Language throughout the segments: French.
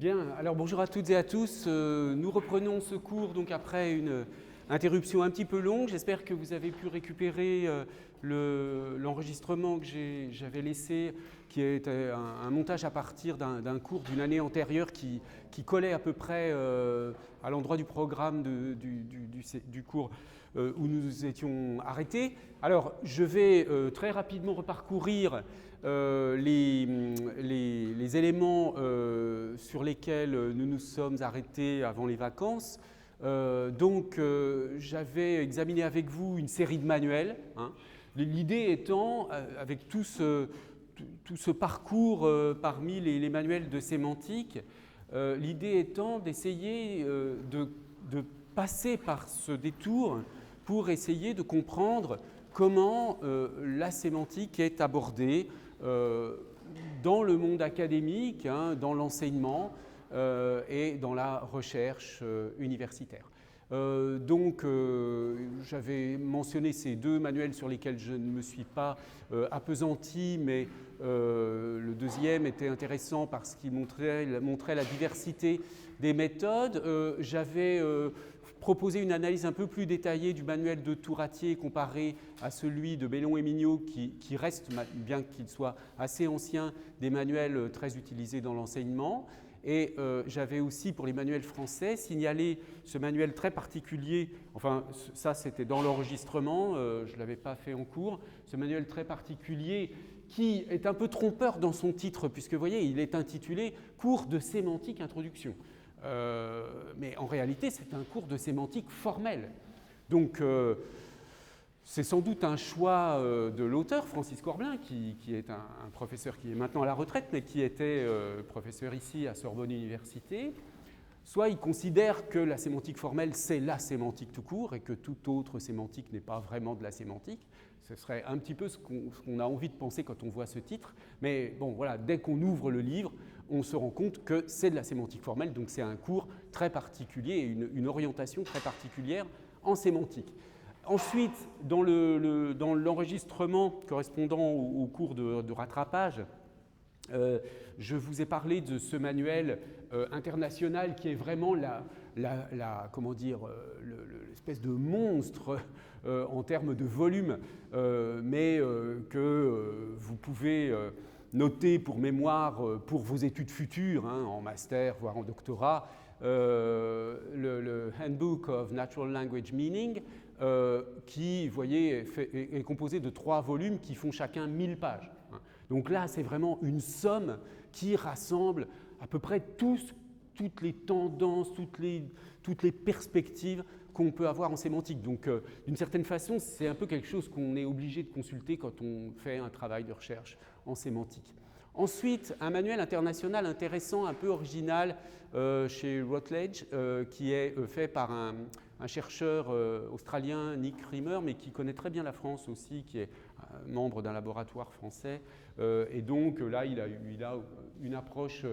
Bien, alors bonjour à toutes et à tous. Nous reprenons ce cours donc après une interruption un petit peu longue. J'espère que vous avez pu récupérer l'enregistrement que j'avais laissé, qui est un montage à partir d'un cours d'une année antérieure qui collait à peu près à l'endroit du programme du cours où nous étions arrêtés. Alors, je vais très rapidement reparcourir les éléments sur lesquels nous nous sommes arrêtés avant les vacances. J'avais examiné avec vous une série de manuels, hein. L'idée étant, avec tout ce parcours parmi les manuels de sémantique, l'idée étant d'essayer de passer par ce détour pour essayer de comprendre comment la sémantique est abordée dans le monde académique, hein, dans l'enseignement et dans la recherche universitaire. J'avais mentionné ces deux manuels sur lesquels je ne me suis pas appesanti, mais le deuxième était intéressant parce qu'il montrait la diversité des méthodes. J'avais proposé une analyse un peu plus détaillée du manuel de Touratier comparé à celui de Bellon et Mignot, qui reste, bien qu'il soit assez ancien, des manuels très utilisés dans l'enseignement. Et j'avais aussi, pour les manuels français, signalé ce manuel très particulier, enfin ça c'était dans l'enregistrement, je ne l'avais pas fait en cours, ce manuel très particulier qui est un peu trompeur dans son titre, puisque vous voyez, il est intitulé « Cours de sémantique introduction ». Mais en réalité, c'est un cours de sémantique formelle. Donc, c'est sans doute un choix de l'auteur, Francis Corbelin, qui est un professeur qui est maintenant à la retraite, mais qui était professeur ici à Sorbonne Université. Soit il considère que la sémantique formelle, c'est la sémantique tout court, et que toute autre sémantique n'est pas vraiment de la sémantique. Ce serait un petit peu ce qu'on a envie de penser quand on voit ce titre. Mais bon, voilà, dès qu'on ouvre le livre, on se rend compte que c'est de la sémantique formelle, donc c'est un cours très particulier, une orientation très particulière en sémantique. Ensuite, dans l'enregistrement correspondant au cours de rattrapage, je vous ai parlé de ce manuel international qui est vraiment l'espèce de monstre en termes de volume, mais que vous pouvez noter pour mémoire pour vos études futures, hein, en master, voire en doctorat, le Handbook of Natural Language Meaning, qui, vous voyez, est composé de 3 volumes qui font chacun 1000 pages. Donc là, c'est vraiment une somme qui rassemble à peu près toutes les tendances, toutes les perspectives qu'on peut avoir en sémantique. Donc, d'une certaine façon, c'est un peu quelque chose qu'on est obligé de consulter quand on fait un travail de recherche en sémantique. Ensuite, un manuel international intéressant, un peu original chez Routledge, qui est fait par un chercheur australien, Nick Rimmer, mais qui connaît très bien la France aussi, qui est membre d'un laboratoire français. Et donc là, il a une approche,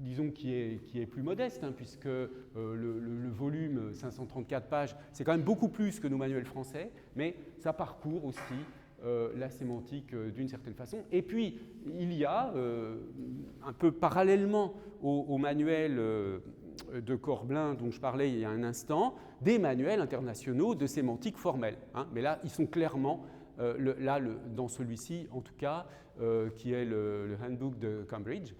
disons, qui est plus modeste, hein, puisque le volume 534 pages, c'est quand même beaucoup plus que nos manuels français, mais ça parcourt aussi la sémantique d'une certaine façon. Et puis, il y a, un peu parallèlement au manuel de Corbelin dont je parlais il y a un instant, des manuels internationaux de sémantique formelle, hein. Mais là, ils sont clairement, dans celui-ci en tout cas, qui est le Handbook de Cambridge,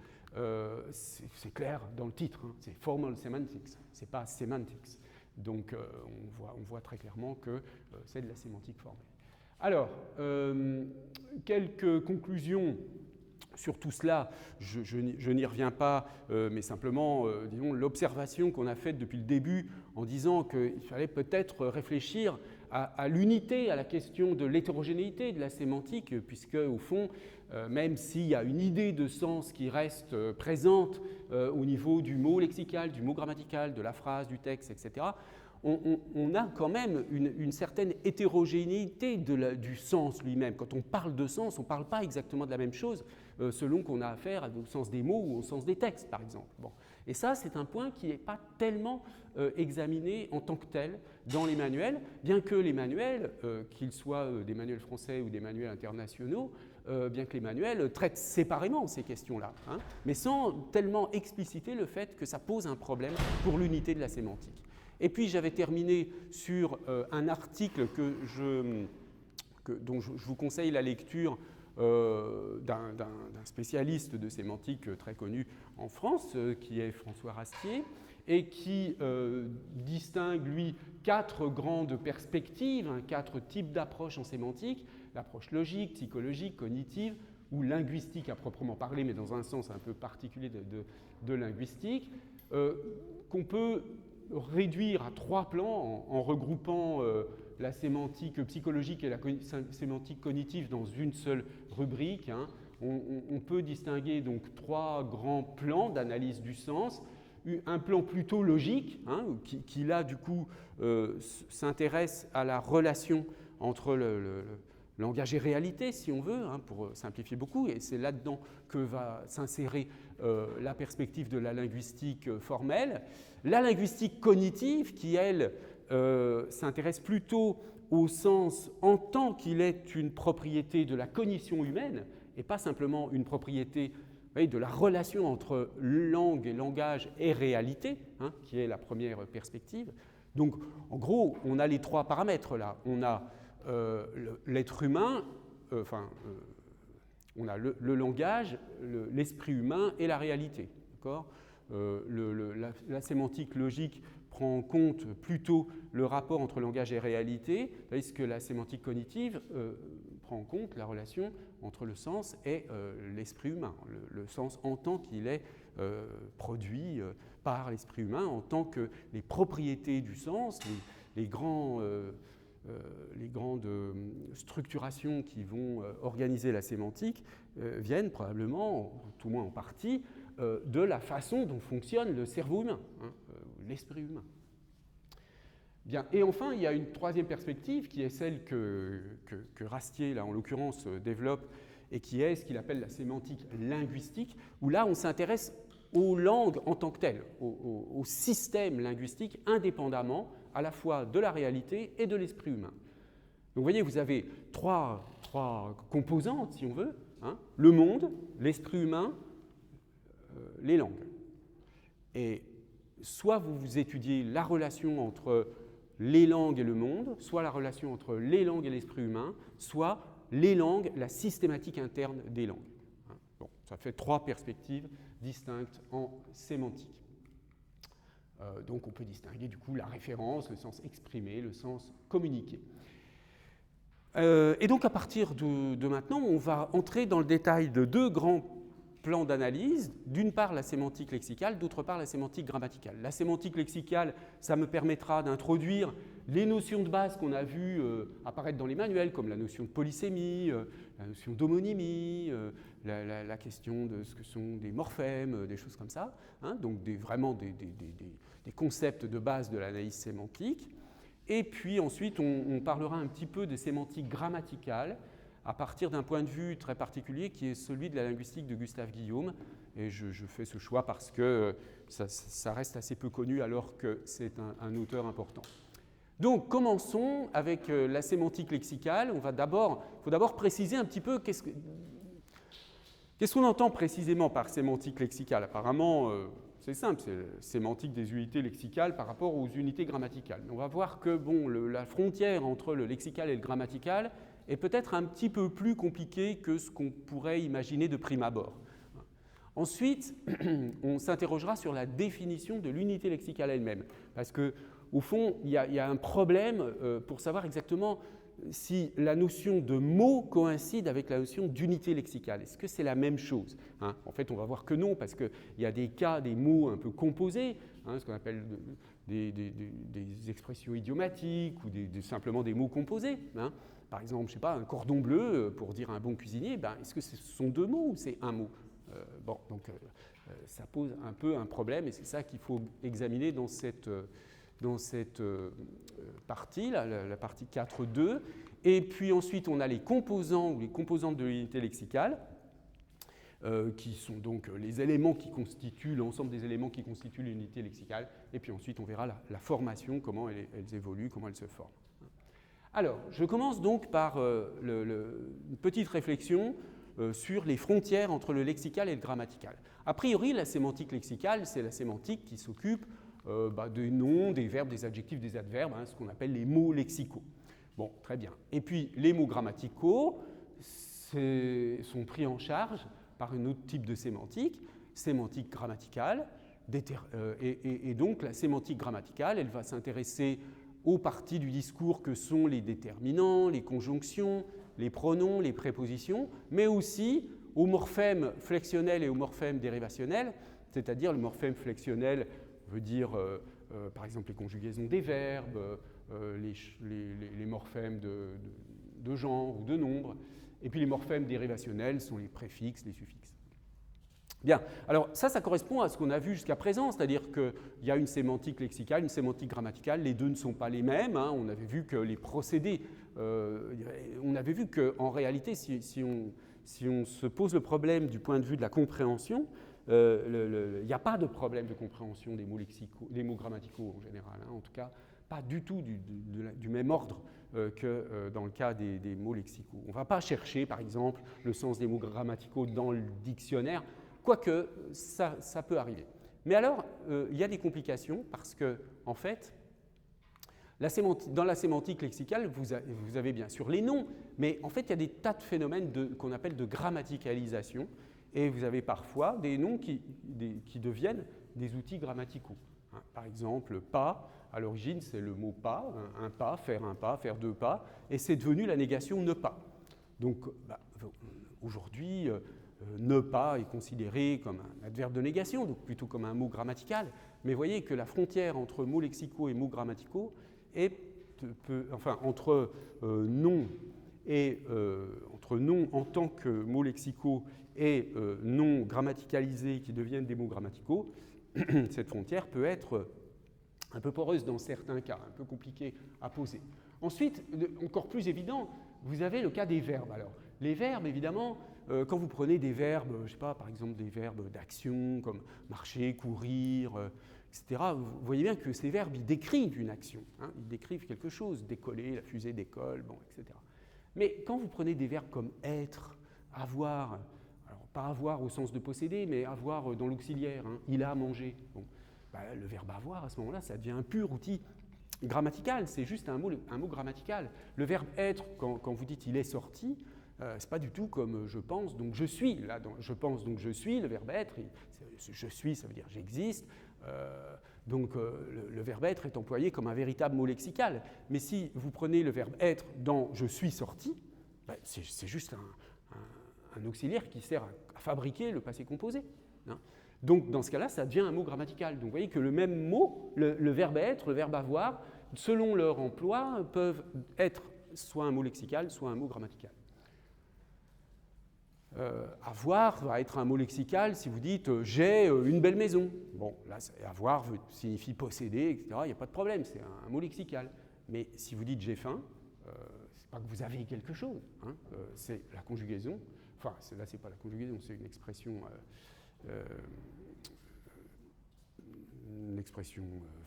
c'est clair dans le titre, hein, c'est Formal Semantics, c'est pas Semantics. Donc, on voit très clairement que c'est de la sémantique formelle. Alors, quelques conclusions sur tout cela. Je n'y reviens pas, mais simplement, disons, l'observation qu'on a faite depuis le début en disant qu'il fallait peut-être réfléchir à l'unité, à la question de l'hétérogénéité de la sémantique, puisque, au fond, même s'il y a une idée de sens qui reste présente au niveau du mot lexical, du mot grammatical, de la phrase, du texte, etc., on a quand même une certaine hétérogénéité du sens lui-même. Quand on parle de sens, on ne parle pas exactement de la même chose selon qu'on a affaire au sens des mots ou au sens des textes, par exemple. Bon. Et ça, c'est un point qui n'est pas tellement examiné en tant que tel dans les manuels, bien que les manuels, qu'ils soient des manuels français ou des manuels internationaux, bien que les manuels traitent séparément ces questions-là, hein, mais sans tellement expliciter le fait que ça pose un problème pour l'unité de la sémantique. Et puis j'avais terminé sur un article dont je vous conseille la lecture d'un spécialiste de sémantique très connu en France, qui est François Rastier, et qui distingue, lui, 4 grandes perspectives, hein, 4 types d'approches en sémantique: l'approche logique, psychologique, cognitive ou linguistique à proprement parler, mais dans un sens un peu particulier de linguistique, qu'on peut réduire à 3 plans en regroupant la sémantique psychologique et la sémantique cognitive dans une seule rubrique, hein. On peut distinguer donc 3 grands plans d'analyse du sens. Un plan plutôt logique, hein, qui là du coup s'intéresse à la relation entre le langage et réalité, si on veut, hein, pour simplifier beaucoup, et c'est là-dedans que va s'insérer la perspective de la linguistique formelle. La linguistique cognitive, qui elle s'intéresse plutôt au sens en tant qu'il est une propriété de la cognition humaine, et pas simplement une propriété de la relation entre langue et langage et réalité, hein, qui est la première perspective. Donc, en gros, on a les 3 paramètres là. On a l'être humain, on a le langage, l'esprit humain et la réalité. D'accord ? La sémantique logique prend en compte plutôt le rapport entre langage et réalité, tandis que la sémantique cognitive prend en compte la relation entre le sens et l'esprit humain, le sens en tant qu'il est produit par l'esprit humain, en tant que les propriétés du sens, les grandes structurations qui vont organiser la sémantique viennent probablement, tout au moins en partie, de la façon dont fonctionne le cerveau humain, hein, l'esprit humain. Bien. Et enfin, il y a une 3e perspective qui est celle que Rastier, là, en l'occurrence, développe, et qui est ce qu'il appelle la sémantique linguistique, où là, on s'intéresse aux langues en tant que telles, au système linguistique, indépendamment à la fois de la réalité et de l'esprit humain. Donc, vous voyez, vous avez trois composantes, si on veut, hein, le monde, l'esprit humain, les langues. Et soit vous étudiez la relation entre les langues et le monde, soit la relation entre les langues et l'esprit humain, soit les langues, la systématique interne des langues. Bon, ça fait 3 perspectives distinctes en sémantique. Donc on peut distinguer du coup la référence, le sens exprimé, le sens communiqué. Et donc à partir de maintenant, on va entrer dans le détail de 2 grands plans d'analyse, d'une part la sémantique lexicale, d'autre part la sémantique grammaticale. La sémantique lexicale, ça me permettra d'introduire les notions de base qu'on a vues apparaître dans les manuels, comme la notion de polysémie, la notion d'homonymie, la question de ce que sont des morphèmes, des choses comme ça, hein, donc vraiment des concepts de base de l'analyse sémantique. Et puis ensuite, on parlera un petit peu de sémantique grammaticale, à partir d'un point de vue très particulier qui est celui de la linguistique de Gustave Guillaume. Et je fais ce choix parce que ça reste assez peu connu alors que c'est un auteur important. Donc commençons avec la sémantique lexicale. Il faut d'abord préciser un petit peu qu'est-ce qu'on entend précisément par sémantique lexicale. Apparemment, c'est simple, c'est sémantique des unités lexicales par rapport aux unités grammaticales. Mais on va voir que la frontière entre le lexical et le grammatical est peut-être un petit peu plus compliqué que ce qu'on pourrait imaginer de prime abord. Ensuite, on s'interrogera sur la définition de l'unité lexicale elle-même, parce qu'au fond, il y a un problème pour savoir exactement si la notion de mot coïncide avec la notion d'unité lexicale. Est-ce que c'est la même chose, hein? En fait, on va voir que non, parce qu'il y a des cas, des mots un peu composés, hein, ce qu'on appelle des expressions idiomatiques ou simplement des mots composés, hein. Par exemple, je sais pas, un cordon bleu pour dire un bon cuisinier, est-ce que ce sont 2 mots ou c'est un mot? Donc ça pose un peu un problème et c'est ça qu'il faut examiner dans cette partie, la partie 4.2. Et puis ensuite, on a les composants ou les composantes de l'unité lexicale, qui sont donc les éléments qui constituent, l'ensemble des éléments qui constituent l'unité lexicale. Et puis ensuite, on verra la formation, comment elles évoluent, comment elles se forment. Alors, je commence donc par une petite réflexion sur les frontières entre le lexical et le grammatical. A priori, la sémantique lexicale, c'est la sémantique qui s'occupe des noms, des verbes, des adjectifs, des adverbes, ce qu'on appelle les mots lexicaux. Bon, très bien. Et puis, les mots grammaticaux sont pris en charge par un autre type de sémantique grammaticale. Et donc, la sémantique grammaticale, elle va s'intéresser aux parties du discours que sont les déterminants, les conjonctions, les pronoms, les prépositions, mais aussi aux morphèmes flexionnels et aux morphèmes dérivationnels, c'est-à-dire le morphème flexionnel veut dire, par exemple, les conjugaisons des verbes, les morphèmes de genre ou de nombre, et puis les morphèmes dérivationnels sont les préfixes, les suffixes. Bien, alors ça correspond à ce qu'on a vu jusqu'à présent, c'est-à-dire qu'il y a une sémantique lexicale, une sémantique grammaticale, les deux ne sont pas les mêmes, on avait vu que les procédés, on avait vu qu'en réalité, si on se pose le problème du point de vue de la compréhension, il n'y a pas de problème de compréhension des mots grammaticaux en général, en tout cas pas du tout du même ordre que dans le cas des mots lexicaux. On ne va pas chercher, par exemple, le sens des mots grammaticaux dans le dictionnaire, quoique ça peut arriver. Mais alors, il y a des complications parce que, en fait, dans la sémantique lexicale, vous avez bien sûr les noms, mais en fait, il y a des tas de phénomènes qu'on appelle de grammaticalisation, et vous avez parfois des noms qui deviennent des outils grammaticaux. Par exemple, pas, à l'origine, c'est le mot pas, un pas, faire deux pas, et c'est devenu la négation ne pas. Donc, aujourd'hui, ne pas est considéré comme un adverbe de négation, donc plutôt comme un mot grammatical, mais voyez que la frontière entre mots lexicaux et mots grammaticaux entre nom en tant que mots lexicaux et non grammaticalisés qui deviennent des mots grammaticaux, cette frontière peut être un peu poreuse dans certains cas, un peu compliquée à poser. Ensuite, encore plus évident, vous avez le cas des verbes. Alors, les verbes, évidemment, quand vous prenez des verbes, je ne sais pas, par exemple des verbes d'action comme marcher, courir, etc., vous voyez bien que ces verbes, ils décrivent une action, ils décrivent quelque chose, décoller, la fusée décolle, etc. Mais quand vous prenez des verbes comme être, avoir, alors pas avoir au sens de posséder, mais avoir dans l'auxiliaire, il a mangé, le verbe avoir, à ce moment-là, ça devient un pur outil grammatical, c'est juste un mot grammatical. Le verbe être, quand vous dites il est sorti, c'est pas du tout comme je pense, donc je suis. Là, je pense, donc je suis, le verbe être, je suis, ça veut dire j'existe. Donc le verbe être est employé comme un véritable mot lexical. Mais si vous prenez le verbe être dans je suis sorti, c'est juste un auxiliaire qui sert à fabriquer le passé composé. Donc dans ce cas-là, ça devient un mot grammatical. Donc vous voyez que le même mot, le verbe être, le verbe avoir, selon leur emploi, peuvent être soit un mot lexical, soit un mot grammatical. Avoir va être un mot lexical si vous dites j'ai une belle maison. Bon, là, avoir signifie posséder, etc. Il n'y a pas de problème, c'est un mot lexical. Mais si vous dites j'ai faim, c'est pas que vous avez quelque chose, c'est la conjugaison. Enfin, là, c'est pas la conjugaison, c'est une expression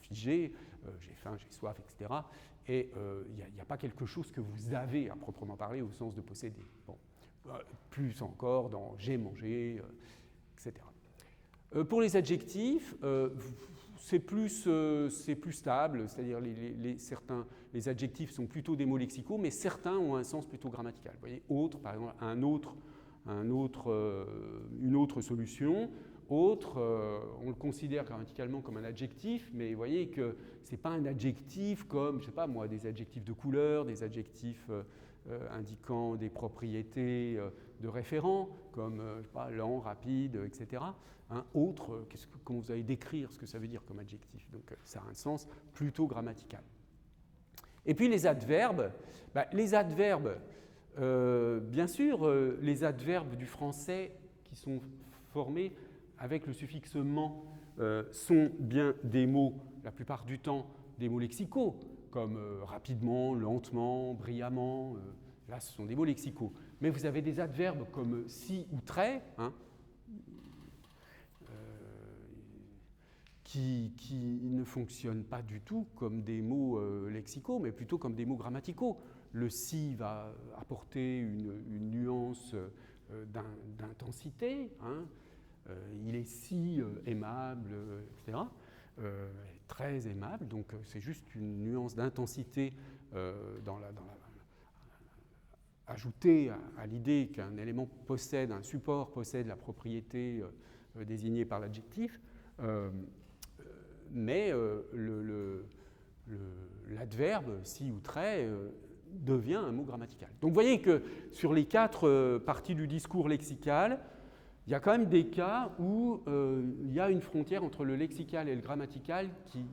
figée, j'ai faim, j'ai soif, etc. Et il n'y a pas quelque chose que vous avez à proprement parler au sens de posséder. Bon. Plus encore dans j'ai mangé, etc. Pour les adjectifs, c'est plus stable, c'est-à-dire certains les adjectifs sont plutôt des mots lexicaux, mais certains ont un sens plutôt grammatical. Vous voyez, autre, par exemple, une autre solution. Autre, on le considère grammaticalement comme un adjectif, mais vous voyez que ce n'est pas un adjectif comme, je ne sais pas moi, des adjectifs de couleur, des adjectifs indiquant des propriétés de référent, comme je sais pas, lent, rapide, etc. Autre, comment vous allez décrire ce que ça veut dire comme adjectif? Donc ça a un sens plutôt grammatical. Et puis les adverbes. Bien sûr, les adverbes du français qui sont formés avec le suffixe ment sont bien des mots, la plupart du temps, des mots lexicaux, comme rapidement, lentement, brillamment. Là, ce sont des mots lexicaux. Mais vous avez des adverbes comme si ou très, qui ne fonctionnent pas du tout comme des mots lexicaux, mais plutôt comme des mots grammaticaux. Le si va apporter une nuance d'intensité, hein. Il est si aimable, etc. Très aimable, donc c'est juste une nuance d'intensité ajoutée à l'idée qu'un élément possède, un support possède la propriété désignée par l'adjectif, mais l'adverbe, si ou très, devient un mot grammatical. Donc vous voyez que sur les 4 parties du discours lexical, il y a quand même des cas où il y a une frontière entre le lexical et le grammatical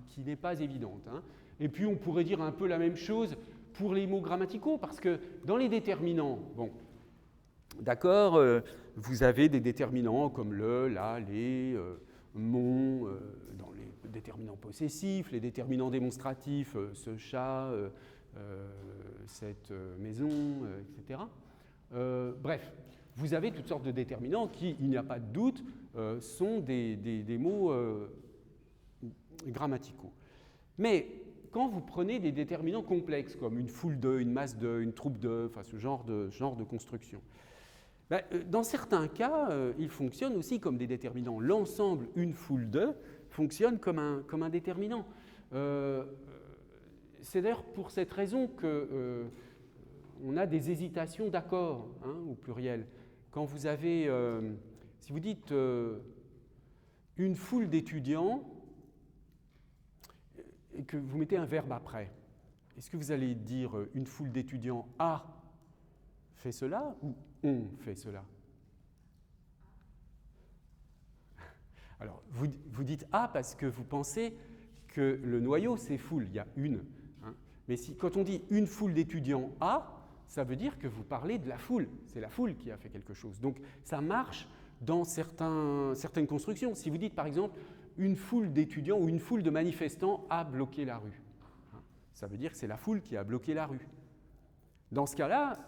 qui n'est pas évidente, hein. Et puis on pourrait dire un peu la même chose pour les mots grammaticaux, parce que dans les déterminants, bon, d'accord, vous avez des déterminants comme le, la, les, mon, dans les déterminants possessifs, les déterminants démonstratifs, ce chat, cette maison, etc. Bref, vous avez toutes sortes de déterminants qui, il n'y a pas de doute, sont des mots grammaticaux. Mais quand vous prenez des déterminants complexes, comme une foule de, une masse de, une troupe de, enfin ce genre de construction, ben, dans certains cas, ils fonctionnent aussi comme des déterminants. L'ensemble, une foule de, fonctionne comme un déterminant. C'est d'ailleurs pour cette raison qu'on a des hésitations d'accords, hein, au pluriel. Quand vous avez, si vous dites une foule d'étudiants et que vous mettez un verbe après, est-ce que vous allez dire une foule d'étudiants a fait cela ou on fait cela? Alors, vous dites a parce que vous pensez que le noyau, c'est foule, il y a une. Hein. Mais quand on dit une foule d'étudiants a, ça veut dire que vous parlez de la foule. C'est la foule qui a fait quelque chose. Donc, ça marche dans certaines constructions. Si vous dites, par exemple, une foule d'étudiants ou une foule de manifestants a bloqué la rue, hein, ça veut dire que c'est la foule qui a bloqué la rue. Dans ce cas-là,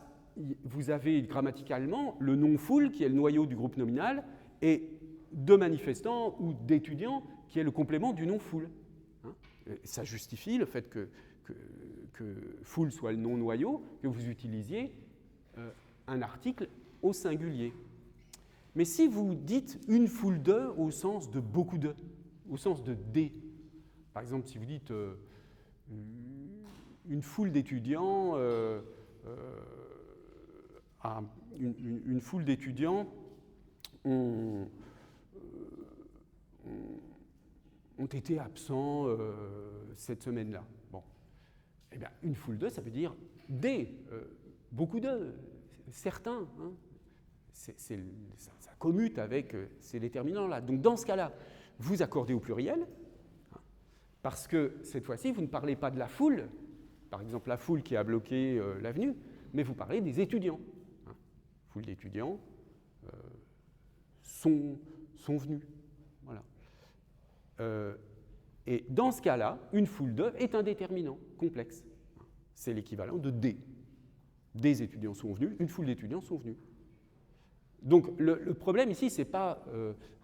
vous avez grammaticalement le nom foule qui est le noyau du groupe nominal et de manifestants ou d'étudiants qui est le complément du nom foule. Hein. Ça justifie le fait que foule soit le nom noyau, que vous utilisiez un article au singulier. Mais si vous dites une foule de au sens de beaucoup de, au sens de des, par exemple si vous dites une foule d'étudiants, une foule d'étudiants ont été absents cette semaine-là. Bon. Eh bien, une foule de, ça veut dire des, beaucoup de, certains. Hein. Ça commute avec ces déterminants-là. Donc, dans ce cas-là, vous accordez au pluriel, hein, parce que cette fois-ci, vous ne parlez pas de la foule, par exemple la foule qui a bloqué l'avenue, mais vous parlez des étudiants. Hein. Foule d'étudiants sont venus. Voilà. Et dans ce cas-là, une foule de est un déterminant complexe. C'est l'équivalent de des. Des étudiants sont venus, une foule d'étudiants sont venus. Donc le problème ici, ce n'est pas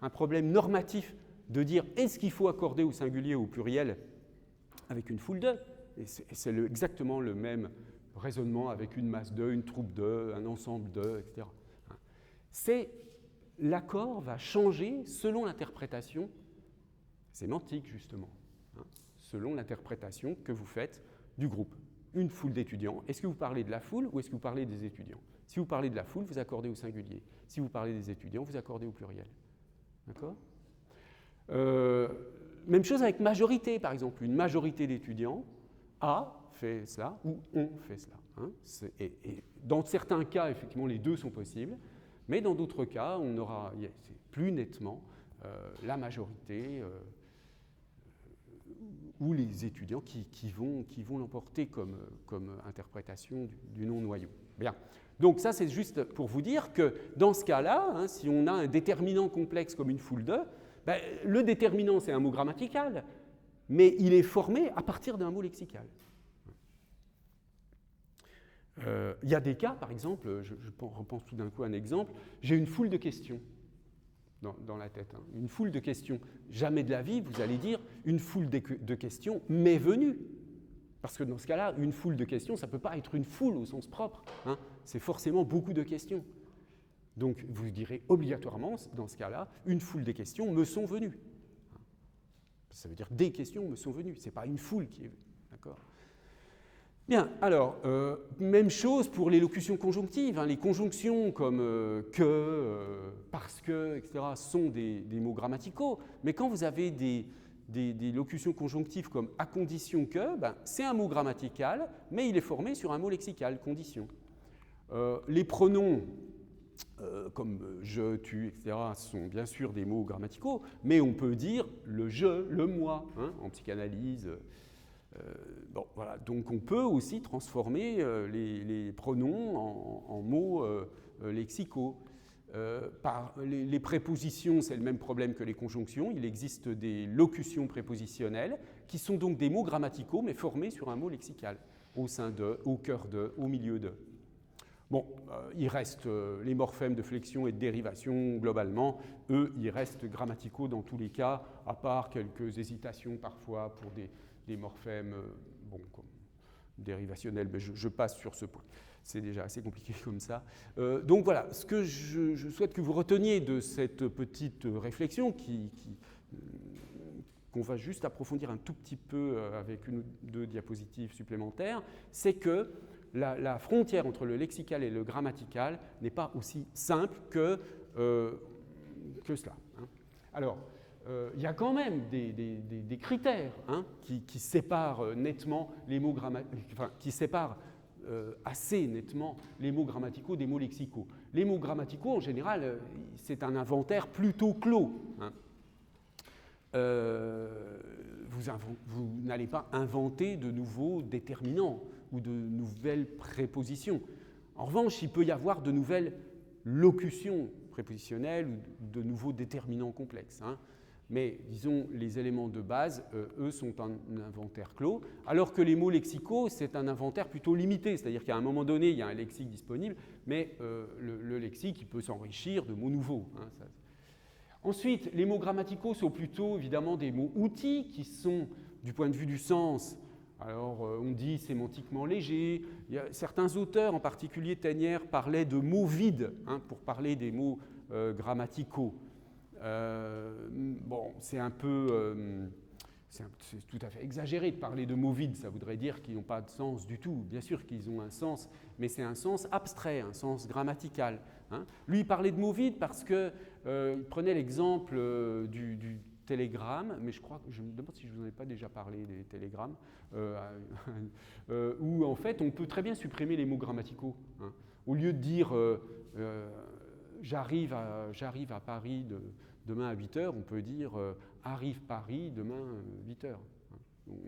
un problème normatif de dire est-ce qu'il faut accorder au singulier ou au pluriel avec une foule de, et c'est exactement le même raisonnement avec une masse de, une troupe de, un ensemble de, etc. C'est l'accord va changer selon l'interprétation sémantique, justement, hein, selon l'interprétation que vous faites du groupe. Une foule d'étudiants, est-ce que vous parlez de la foule ou est-ce que vous parlez des étudiants? Si vous parlez de la foule, vous accordez au singulier. Si vous parlez des étudiants, vous accordez au pluriel. D'accord ? Même chose avec majorité, par exemple. Une majorité d'étudiants a fait cela ou ont fait cela. Hein, et dans certains cas, effectivement, les deux sont possibles, mais dans d'autres cas, on aura plus nettement la majorité ou les étudiants qui vont l'emporter comme interprétation du non-noyau. Bien. Donc ça, c'est juste pour vous dire que dans ce cas-là, hein, si on a un déterminant complexe comme une foule de, ben, le déterminant, c'est un mot grammatical, mais il est formé à partir d'un mot lexical. Il y a des cas, par exemple, je repense tout d'un coup à un exemple, j'ai une foule de questions. dans la tête. Hein. Une foule de questions. Jamais de la vie, vous allez dire, une foule de questions m'est venue. Parce que dans ce cas-là, une foule de questions, ça ne peut pas être une foule au sens propre. Hein. C'est forcément beaucoup de questions. Donc vous direz obligatoirement, dans ce cas-là, une foule de questions me sont venues. Ça veut dire des questions me sont venues. Ce n'est pas une foule qui est venue. D'accord ? Bien, alors, même chose pour les locutions conjonctives. Hein. Les conjonctions comme que, parce que, etc., sont des mots grammaticaux. Mais quand vous avez des locutions conjonctives comme à condition que, ben, c'est un mot grammatical, mais il est formé sur un mot lexical, condition. Les pronoms, comme je, tu, etc., sont bien sûr des mots grammaticaux, mais on peut dire le je, le moi, hein, en psychanalyse. Bon, voilà. Donc on peut aussi transformer les pronoms en mots lexicaux. Les prépositions, c'est le même problème que les conjonctions. Il existe des locutions prépositionnelles qui sont donc des mots grammaticaux, mais formés sur un mot lexical, au sein de, au cœur de, au milieu de. Bon, il reste les morphèmes de flexion et de dérivation, globalement, eux, ils restent grammaticaux dans tous les cas, à part quelques hésitations parfois pour des morphèmes bon, comme dérivationnels, mais je passe sur ce point. C'est déjà assez compliqué comme ça. Donc voilà, ce que je souhaite que vous reteniez de cette petite réflexion qu'on va juste approfondir un tout petit peu avec une ou deux diapositives supplémentaires, c'est que la frontière entre le lexical et le grammatical n'est pas aussi simple que cela. Hein. Alors, il y a quand même des critères hein, qui séparent nettement les mots qui séparent assez nettement les mots grammaticaux des mots lexicaux. Les mots grammaticaux, en général, c'est un inventaire plutôt clos. Hein. Vous n'allez pas inventer de nouveaux déterminants ou de nouvelles prépositions. En revanche, il peut y avoir de nouvelles locutions prépositionnelles ou de nouveaux déterminants complexes. Hein. Mais, disons, les éléments de base, eux, sont un inventaire clos, alors que les mots lexicaux, c'est un inventaire plutôt limité, c'est-à-dire qu'à un moment donné, il y a un lexique disponible, mais le lexique, il peut s'enrichir de mots nouveaux. Hein, ça. Ensuite, les mots grammaticaux sont plutôt, évidemment, des mots outils qui sont, du point de vue du sens, alors on dit sémantiquement légers. Il y a certains auteurs, en particulier Ténière, parlaient de mots vides hein, pour parler des mots grammaticaux. Bon, c'est tout à fait exagéré de parler de mots vides, ça voudrait dire qu'ils n'ont pas de sens du tout. Bien sûr qu'ils ont un sens, mais c'est un sens abstrait, un sens grammatical. Hein. Lui, il parlait de mots vides parce qu'il prenait l'exemple du télégramme, mais je me demande si je ne vous en ai pas déjà parlé des télégrammes, où en fait on peut très bien supprimer les mots grammaticaux. Hein. Au lieu de dire j'arrive à Paris demain à 8h, on peut dire arrive Paris demain 8h.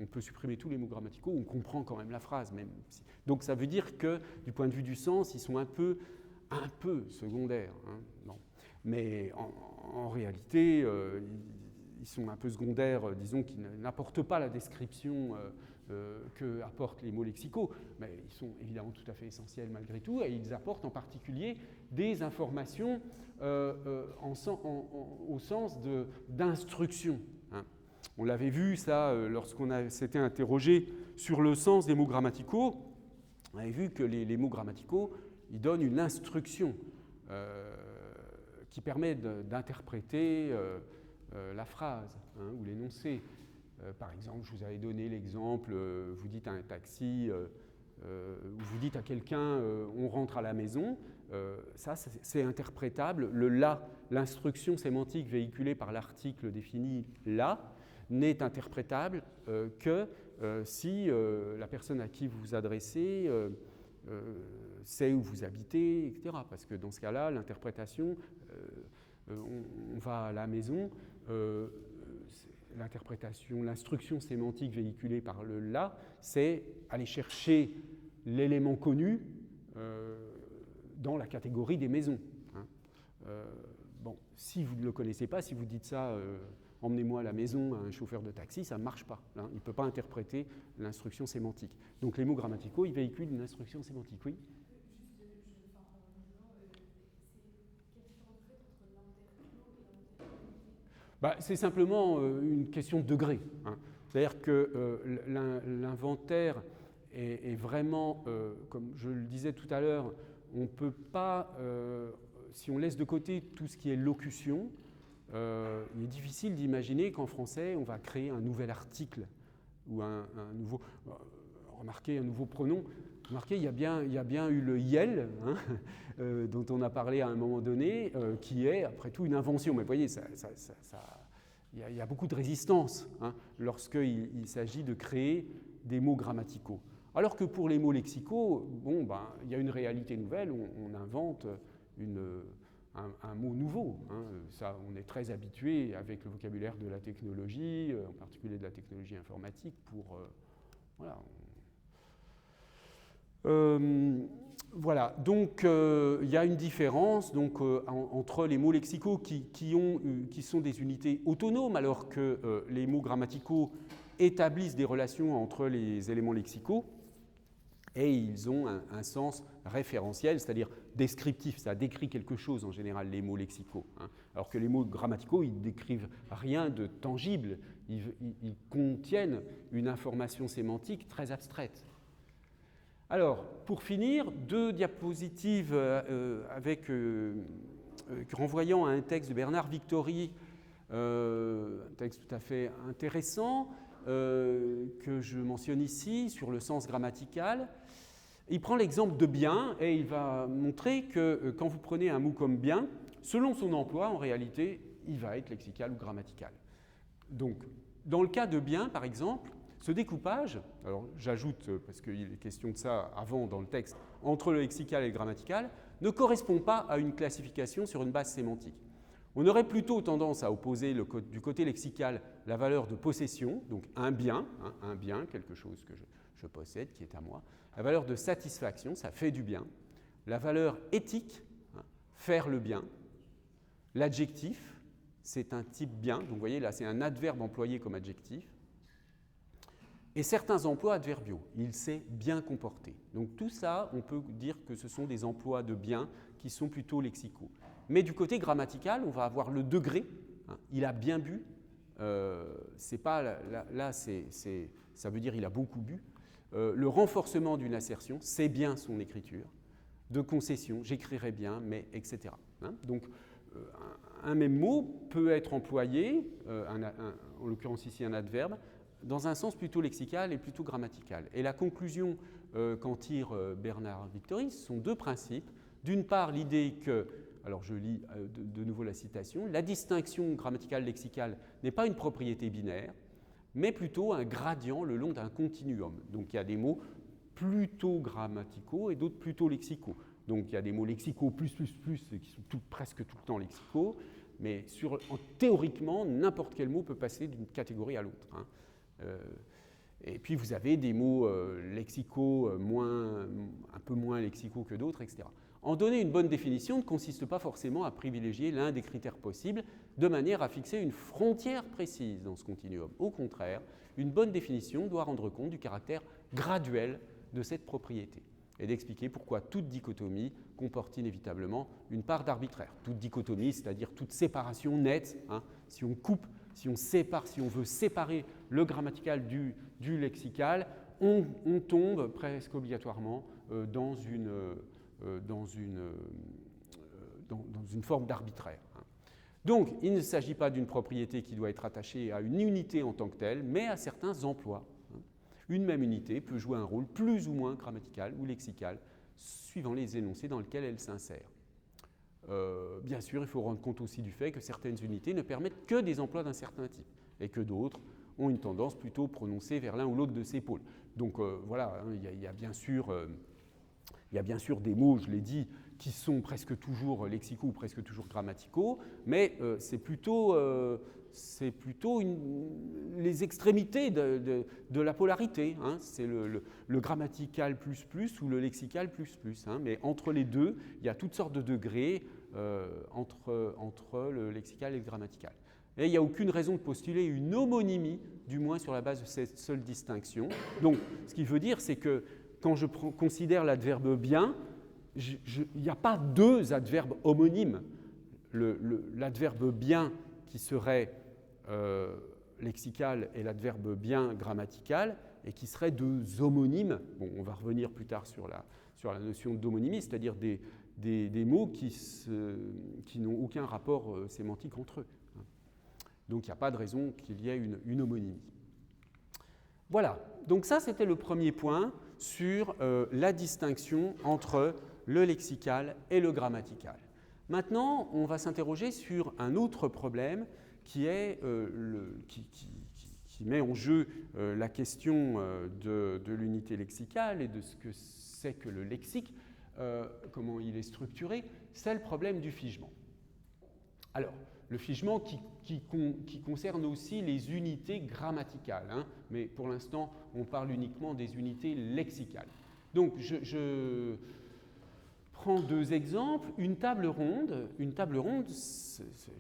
On peut supprimer tous les mots grammaticaux, on comprend quand même la phrase. Même si. Donc ça veut dire que du point de vue du sens, ils sont un peu secondaires. Hein. Non. Mais en réalité, ils sont un peu secondaires, disons, qui n'apportent pas la description que apportent les mots lexicaux, mais ils sont évidemment tout à fait essentiels malgré tout, et ils apportent en particulier des informations au sens d'instruction. Hein. On l'avait vu, ça, lorsqu'on s'était interrogé sur le sens des mots grammaticaux, on avait vu que les mots grammaticaux, ils donnent une instruction qui permet d'interpréter la phrase hein, ou l'énoncé. Par exemple, je vous avais donné l'exemple, vous dites à un taxi, vous dites à quelqu'un on rentre à la maison, ça c'est interprétable. Le là, l'instruction sémantique véhiculée par l'article défini là, n'est interprétable que si la personne à qui vous vous adressez sait où vous habitez, etc. Parce que dans ce cas-là, l'interprétation, on va à la maison, l'interprétation, l'instruction sémantique véhiculée par le là, c'est aller chercher l'élément connu dans la catégorie des maisons. Hein. Bon, si vous ne le connaissez pas, si vous dites ça, emmenez-moi à la maison à un chauffeur de taxi, ça ne marche pas. Hein. Il ne peut pas interpréter l'instruction sémantique. Donc les mots grammaticaux, ils véhiculent une instruction sémantique. Oui. C'est simplement une question de degré. Hein. C'est-à-dire que l'inventaire est vraiment, comme je le disais tout à l'heure, on ne peut pas, si on laisse de côté tout ce qui est locution, il est difficile d'imaginer qu'en français, on va créer un nouvel article ou un nouveau... Remarquez, un nouveau pronom. Remarquez, il y a bien eu le IEL, hein, dont on a parlé à un moment donné, qui est, après tout, une invention. Mais vous voyez, il y a beaucoup de résistance, hein, lorsqu'il s'agit de créer des mots grammaticaux. Alors que pour les mots lexicaux, il y a une réalité nouvelle, on invente un mot nouveau. Hein. Ça, on est très habitué avec le vocabulaire de la technologie, en particulier de la technologie informatique, pour... voilà. Voilà, donc il y a une différence donc, entre les mots lexicaux qui sont des unités autonomes, alors que les mots grammaticaux établissent des relations entre les éléments lexicaux, et ils ont un sens référentiel, c'est-à-dire descriptif. Ça décrit quelque chose en général, les mots lexicaux. Hein. Alors que les mots grammaticaux, ils ne décrivent rien de tangible, ils contiennent une information sémantique très abstraite. Alors, pour finir, 2 diapositives renvoyant à un texte de Bernard Victory, un texte tout à fait intéressant, que je mentionne ici, sur le sens grammatical. Il prend l'exemple de bien et il va montrer que quand vous prenez un mot comme bien, selon son emploi, en réalité, il va être lexical ou grammatical. Donc, dans le cas de bien, par exemple, ce découpage, alors j'ajoute, parce qu'il est question de ça avant dans le texte, entre le lexical et le grammatical, ne correspond pas à une classification sur une base sémantique. On aurait plutôt tendance à opposer du côté lexical la valeur de possession, donc un bien, quelque chose que je possède, qui est à moi, la valeur de satisfaction, ça fait du bien, la valeur éthique, faire le bien, l'adjectif, c'est un type bien, donc vous voyez là c'est un adverbe employé comme adjectif, et certains emplois adverbiaux, il s'est bien comporté. Donc tout ça, on peut dire que ce sont des emplois de bien qui sont plutôt lexicaux. Mais du côté grammatical, on va avoir le degré, hein, il a bien bu, c'est pas, là ça veut dire il a beaucoup bu, le renforcement d'une assertion, c'est bien son écriture, de concession, j'écrirai bien, mais etc. Hein, donc un même mot peut être employé, en l'occurrence ici un adverbe, dans un sens plutôt lexical et plutôt grammatical. Et la conclusion qu'en tire Bernard Victory, ce sont 2 principes. D'une part, l'idée que, alors je lis de nouveau la citation, la distinction grammaticale-lexicale n'est pas une propriété binaire, mais plutôt un gradient le long d'un continuum. Donc il y a des mots plutôt grammaticaux et d'autres plutôt lexicaux. Donc il y a des mots lexicaux plus, qui sont presque tout le temps lexicaux, mais théoriquement, n'importe quel mot peut passer d'une catégorie à l'autre. Hein. Et puis vous avez des mots lexicaux un peu moins lexicaux que d'autres, etc. En donner une bonne définition ne consiste pas forcément à privilégier l'un des critères possibles de manière à fixer une frontière précise dans ce continuum. Au contraire, une bonne définition doit rendre compte du caractère graduel de cette propriété et d'expliquer pourquoi toute dichotomie comporte inévitablement une part d'arbitraire. Toute dichotomie, c'est-à-dire toute séparation nette, hein, si on coupe, si on sépare, si on veut séparer le grammatical du lexical, on tombe presque obligatoirement dans une forme d'arbitraire. Donc, il ne s'agit pas d'une propriété qui doit être attachée à une unité en tant que telle, mais à certains emplois. Une même unité peut jouer un rôle plus ou moins grammatical ou lexical, suivant les énoncés dans lesquels elle s'insère. Bien sûr, il faut rendre compte aussi du fait que certaines unités ne permettent que des emplois d'un certain type, et que d'autres ont une tendance plutôt prononcée vers l'un ou l'autre de ces pôles. Donc voilà, hein, il y a bien sûr des mots, je l'ai dit, qui sont presque toujours lexicaux ou presque toujours grammaticaux, mais c'est plutôt les extrémités de la polarité. Hein. C'est le grammatical plus ou le lexical plus. Hein. Mais entre les deux, il y a toutes sortes de degrés entre le lexical et le grammatical. Et il n'y a aucune raison de postuler une homonymie, du moins sur la base de cette seule distinction. Donc, ce qui veut dire, c'est que quand je considère l'adverbe bien, il n'y a pas 2 adverbes homonymes. L'adverbe bien qui serait lexical et l'adverbe bien grammatical, et qui seraient deux homonymes. Bon, on va revenir plus tard sur la notion d'homonymie, c'est-à-dire des mots qui n'ont aucun rapport sémantique entre eux. Donc il n'y a pas de raison qu'il y ait une homonymie. Voilà, donc ça c'était le premier point sur la distinction entre le lexical et le grammatical. Maintenant, on va s'interroger sur un autre problème qui met en jeu la question de l'unité lexicale et de ce que c'est que le lexique, comment il est structuré, c'est le problème du figement. Alors, le figement qui concerne aussi les unités grammaticales, hein, mais pour l'instant, on parle uniquement des unités lexicales. Donc, je prends deux exemples. Une table ronde,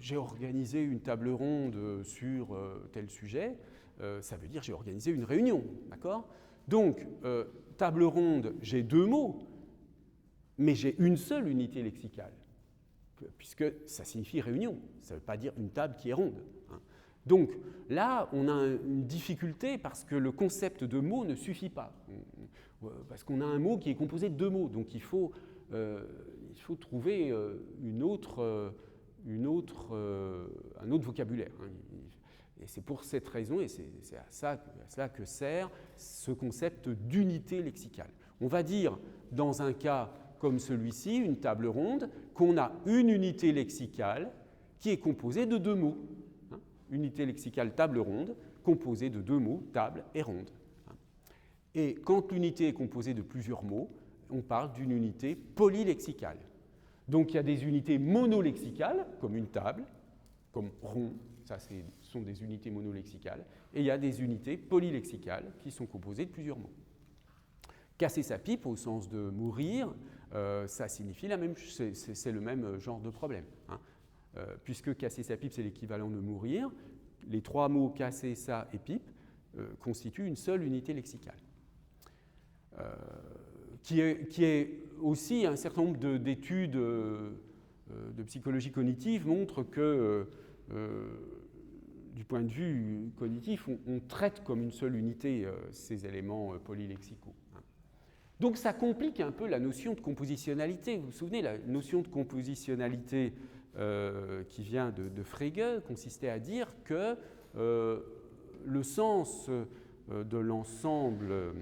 j'ai organisé une table ronde sur tel sujet, ça veut dire j'ai organisé une réunion, d'accord ? Donc, table ronde, j'ai deux mots, mais j'ai une seule unité lexicale, puisque ça signifie réunion, ça ne veut pas dire une table qui est ronde. Hein. Donc là, on a une difficulté parce que le concept de mot ne suffit pas, parce qu'on a un mot qui est composé de deux mots, donc il faut trouver un autre vocabulaire. Hein. Et c'est pour cette raison, et c'est à cela que sert ce concept d'unité lexicale. On va dire, dans un cas comme celui-ci, une table ronde, qu'on a une unité lexicale qui est composée de deux mots. Hein, unité lexicale table ronde, composée de deux mots, table et ronde. Hein. Et quand l'unité est composée de plusieurs mots, on parle d'une unité polylexicale. Donc il y a des unités monolexicales, comme une table, comme rond, ça ce sont des unités monolexicales, et il y a des unités polylexicales qui sont composées de plusieurs mots. Casser sa pipe au sens de mourir, ça signifie c'est le même genre de problème. Hein. Puisque casser sa pipe, c'est l'équivalent de mourir, les trois mots casser, ça et pipe constituent une seule unité lexicale. Qui est aussi un certain nombre d'études de psychologie cognitive montrent que du point de vue cognitif, on traite comme une seule unité ces éléments polylexicaux. Donc ça complique un peu la notion de compositionnalité. Vous vous souvenez, la notion de compositionnalité qui vient de Frege consistait à dire que le sens de l'ensemble,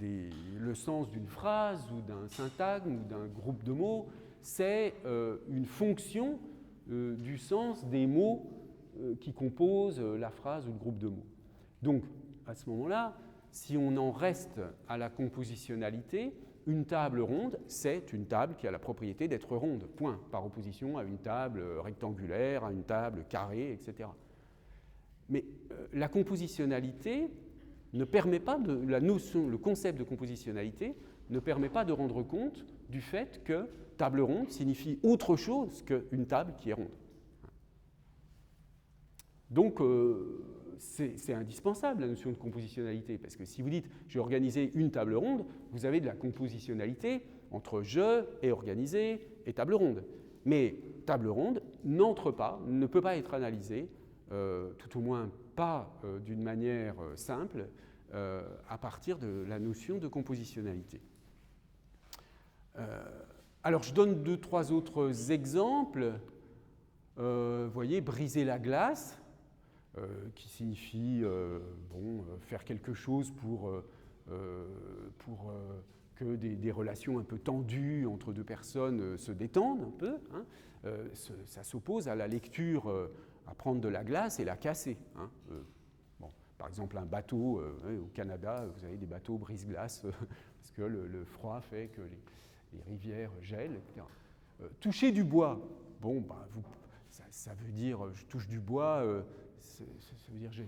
le sens d'une phrase ou d'un syntagme ou d'un groupe de mots, c'est une fonction du sens des mots qui composent la phrase ou le groupe de mots. Donc, à ce moment-là, si on en reste à la compositionnalité, une table ronde, c'est une table qui a la propriété d'être ronde, point, par opposition à une table rectangulaire, à une table carrée, etc. Mais la compositionnalité ne permet pas le concept de compositionnalité ne permet pas de rendre compte du fait que table ronde signifie autre chose qu'une table qui est ronde. Donc, c'est indispensable la notion de compositionnalité, parce que si vous dites « j'ai organisé une table ronde », vous avez de la compositionnalité entre « je » et « organisé » et « table ronde ». Mais table ronde n'entre pas, ne peut pas être analysée, tout au moins pas d'une manière simple, à partir de la notion de compositionnalité. Alors, je donne 2-3 autres exemples. Vous voyez, briser la glace, qui signifie faire quelque chose pour que des relations un peu tendues entre deux personnes se détendent un peu. Hein. Ça s'oppose à la lecture, à prendre de la glace et la casser. Hein. Par exemple, un bateau, au Canada, vous avez des bateaux brise-glace, parce que le froid fait que les rivières gèlent, etc. Toucher du bois, ça veut dire je touche du bois, ça veut dire je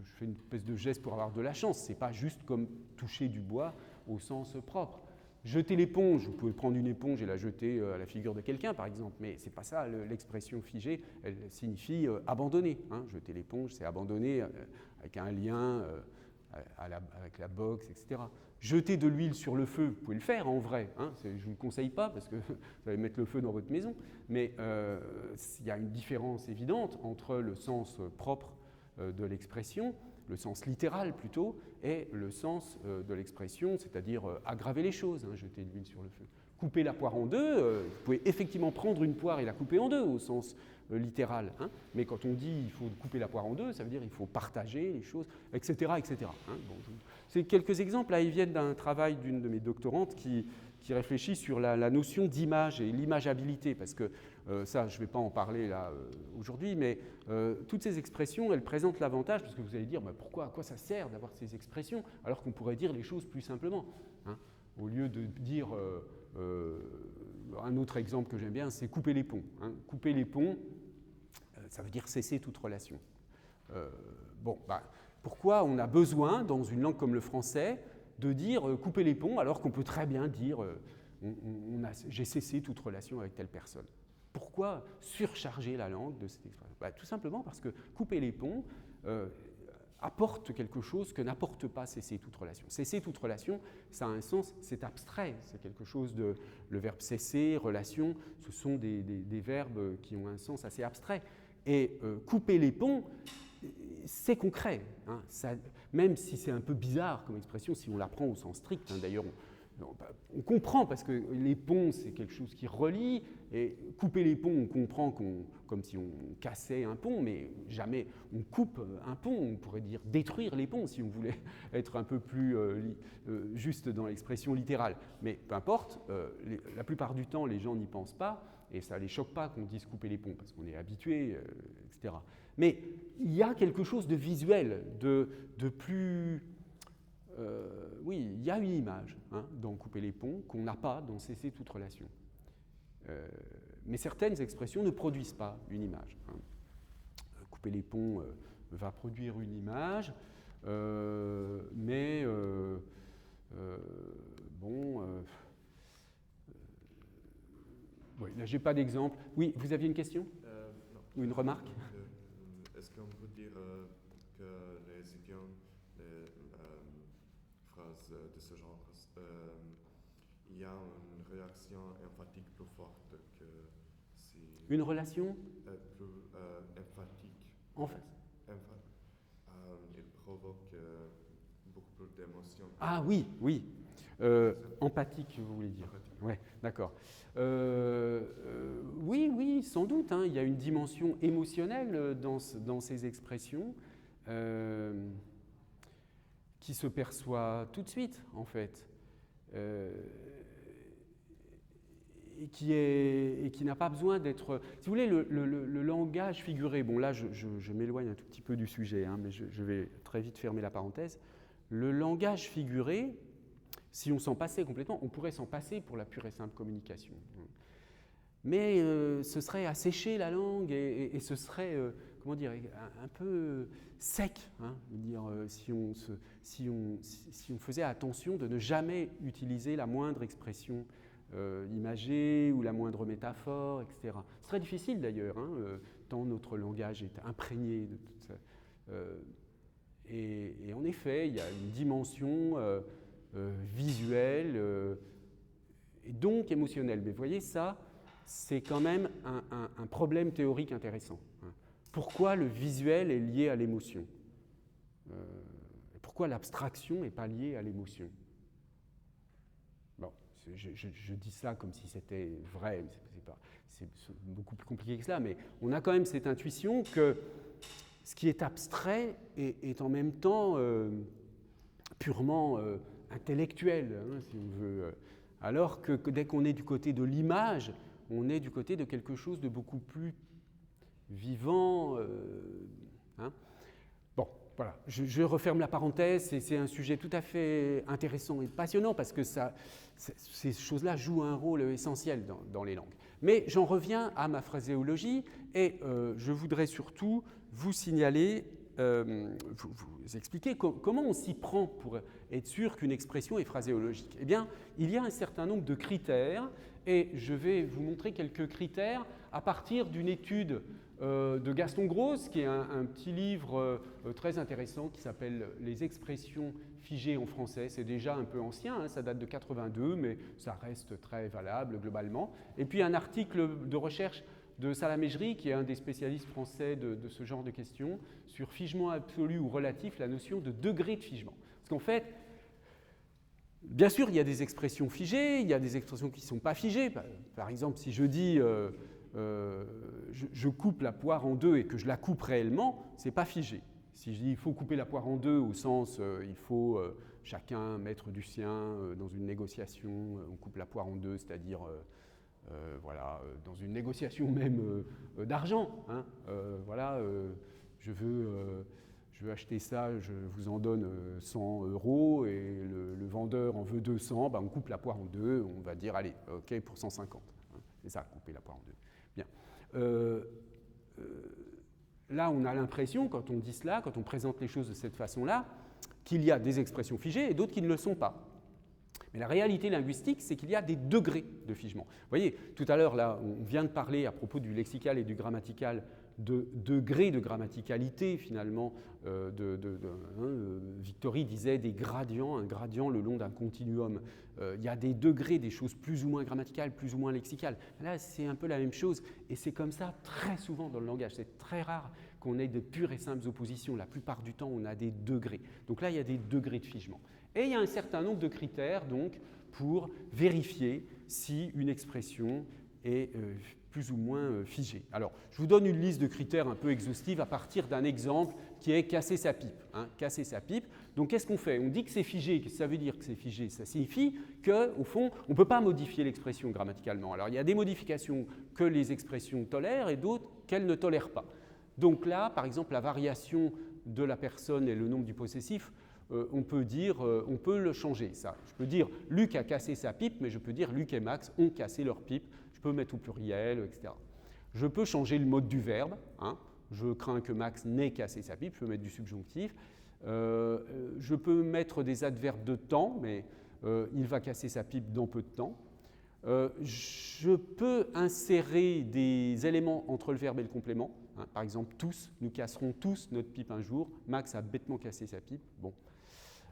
fais une espèce de geste pour avoir de la chance. Ce n'est pas juste comme toucher du bois au sens propre. Jeter l'éponge, vous pouvez prendre une éponge et la jeter à la figure de quelqu'un, par exemple, mais ce n'est pas ça, l'expression figée, elle signifie abandonner. Hein. Jeter l'éponge, c'est abandonner avec un lien avec la boxe, etc. Jeter de l'huile sur le feu, vous pouvez le faire en vrai, hein, je ne vous le conseille pas parce que vous allez mettre le feu dans votre maison, mais il y a une différence évidente entre le sens propre de l'expression, le sens littéral plutôt, et le sens de l'expression, c'est-à-dire aggraver les choses, hein, jeter de l'huile sur le feu. Couper la poire en deux, vous pouvez effectivement prendre une poire et la couper en deux au sens littéral, hein, mais quand on dit il faut couper la poire en deux, ça veut dire il faut partager les choses, etc. etc. Hein. Bon, c'est quelques exemples, là, ils viennent d'un travail d'une de mes doctorantes qui réfléchit sur la notion d'image et l'imageabilité, parce que ça, je ne vais pas en parler là aujourd'hui, mais toutes ces expressions, elles présentent l'avantage, parce que vous allez dire, bah, pourquoi, à quoi ça sert d'avoir ces expressions, alors qu'on pourrait dire les choses plus simplement, hein, au lieu de dire... un autre exemple que j'aime bien, c'est couper les ponts. Hein. Couper les ponts, ça veut dire cesser toute relation. Pourquoi on a besoin, dans une langue comme le français, de dire couper les ponts, alors qu'on peut très bien dire j'ai cessé toute relation avec telle personne. Pourquoi surcharger la langue de cette expression? Tout simplement parce que couper les ponts apporte quelque chose que n'apporte pas cesser toute relation. Cesser toute relation, ça a un sens, c'est abstrait, c'est quelque chose de... Le verbe cesser, relation, ce sont des verbes qui ont un sens assez abstrait. Et couper les ponts, c'est concret. Hein, ça, même si c'est un peu bizarre comme expression, si on la prend au sens strict, hein, d'ailleurs, on comprend parce que les ponts, c'est quelque chose qui relie, et couper les ponts, on comprend comme si on cassait un pont, mais jamais on coupe un pont. On pourrait dire détruire les ponts si on voulait être un peu plus juste dans l'expression littérale. Mais peu importe, la plupart du temps, les gens n'y pensent pas, et ça ne les choque pas qu'on dise couper les ponts, parce qu'on est habitué, etc. Mais il y a quelque chose de visuel, de plus... oui, il y a une image, hein, dans couper les ponts qu'on n'a pas dans cesser toute relation. Mais certaines expressions ne produisent pas une image. Hein. Couper les ponts va produire une image, mais oui, là, je n'ai pas d'exemple. Oui, vous aviez une question? Non. Ou une remarque? Est-ce qu'on peut dire que les idiomes, les phrases de ce genre, il y a une réaction emphatique plus forte que si... Une relation plus emphatique. En fait. Il provoque beaucoup plus d'émotions. Ah oui, oui. Empathique, vous voulez dire. Oui, d'accord. Oui, sans doute. Hein, il y a une dimension émotionnelle dans ces expressions qui se perçoit tout de suite, en fait. Et qui n'a pas besoin d'être... Si vous voulez, le langage figuré, bon là je m'éloigne un tout petit peu du sujet, hein, mais je vais très vite fermer la parenthèse. Le langage figuré, si on s'en passait complètement, on pourrait s'en passer pour la pure et simple communication. Mais ce serait assécher la langue et ce serait, comment dire, un peu sec, hein, dire, si on faisait attention de ne jamais utiliser la moindre expression imagée ou la moindre métaphore, etc. C'est très difficile d'ailleurs, hein, tant notre langage est imprégné de tout ça. Et en effet, il y a une dimension visuelle et donc émotionnelle. Mais vous voyez, ça, c'est quand même un problème théorique intéressant. Pourquoi le visuel est lié à l'émotion? Pourquoi l'abstraction n'est pas liée à l'émotion? Bon, je dis ça comme si c'était vrai, c'est beaucoup plus compliqué que cela, mais on a quand même cette intuition que ce qui est abstrait est en même temps purement intellectuel, hein, si on veut. Alors que dès qu'on est du côté de l'image, on est du côté de quelque chose de beaucoup plus vivant. Hein. Bon, voilà, je referme la parenthèse, c'est un sujet tout à fait intéressant et passionnant parce que ces choses-là jouent un rôle essentiel dans les langues. Mais j'en reviens à ma phraséologie et je voudrais surtout vous signaler, vous expliquer comment on s'y prend pour être sûr qu'une expression est phraséologique. Eh bien, il y a un certain nombre de critères et je vais vous montrer quelques critères à partir d'une étude de Gaston Gross, qui est un petit livre très intéressant qui s'appelle « Les expressions figées en français ». C'est déjà un peu ancien, hein, ça date de 82, mais ça reste très valable globalement. Et puis un article de recherche de Salamé-Gery, qui est un des spécialistes français de ce genre de questions, sur figement absolu ou relatif, la notion de degré de figement. Parce qu'en fait, bien sûr, il y a des expressions figées, il y a des expressions qui ne sont pas figées. Par exemple, si je dis je coupe la poire en deux et que je la coupe réellement, ce n'est pas figé. Si je dis il faut couper la poire en deux au sens il faut chacun mettre du sien dans une négociation, on coupe la poire en deux, c'est-à-dire voilà, dans une négociation même d'argent. Hein, voilà, je veux acheter ça, je vous en donne 100 € et le vendeur en veut 200, ben on coupe la poire en deux, on va dire allez, ok pour 150. Hein, c'est ça, couper la poire en deux. Bien. Là, on a l'impression, quand on dit cela, quand on présente les choses de cette façon-là, qu'il y a des expressions figées et d'autres qui ne le sont pas. Mais la réalité linguistique, c'est qu'il y a des degrés de figement. Vous voyez, tout à l'heure, là, on vient de parler à propos du lexical et du grammatical de degrés de grammaticalité, finalement. Victory disait des gradients, un gradient le long d'un continuum. Il y a des degrés, des choses plus ou moins grammaticales, plus ou moins lexicales. Là, c'est un peu la même chose, et c'est comme ça très souvent dans le langage. C'est très rare qu'on ait de pures et simples oppositions. La plupart du temps, on a des degrés. Donc là, il y a des degrés de figement. Et il y a un certain nombre de critères donc, pour vérifier si une expression est plus ou moins figée. Alors, je vous donne une liste de critères un peu exhaustive à partir d'un exemple qui est casser sa pipe. Hein, casser sa pipe. Donc, qu'est-ce qu'on fait? On dit que c'est figé. Qu'est-ce que ça veut dire que c'est figé? Ça signifie qu'au fond, on ne peut pas modifier l'expression grammaticalement. Alors, il y a des modifications que les expressions tolèrent et d'autres qu'elles ne tolèrent pas. Donc là, par exemple, la variation de la personne et le nombre du possessif, on peut le changer, ça. Je peux dire Luc a cassé sa pipe, mais je peux dire Luc et Max ont cassé leur pipe. Je peux mettre au pluriel, etc. Je peux changer le mode du verbe. Hein. Je crains que Max n'ait cassé sa pipe. Je peux mettre du subjonctif. Je peux mettre des adverbes de temps, mais il va casser sa pipe dans peu de temps. Je peux insérer des éléments entre le verbe et le complément. Hein. Par exemple, tous, nous casserons tous notre pipe un jour. Max a bêtement cassé sa pipe. Bon.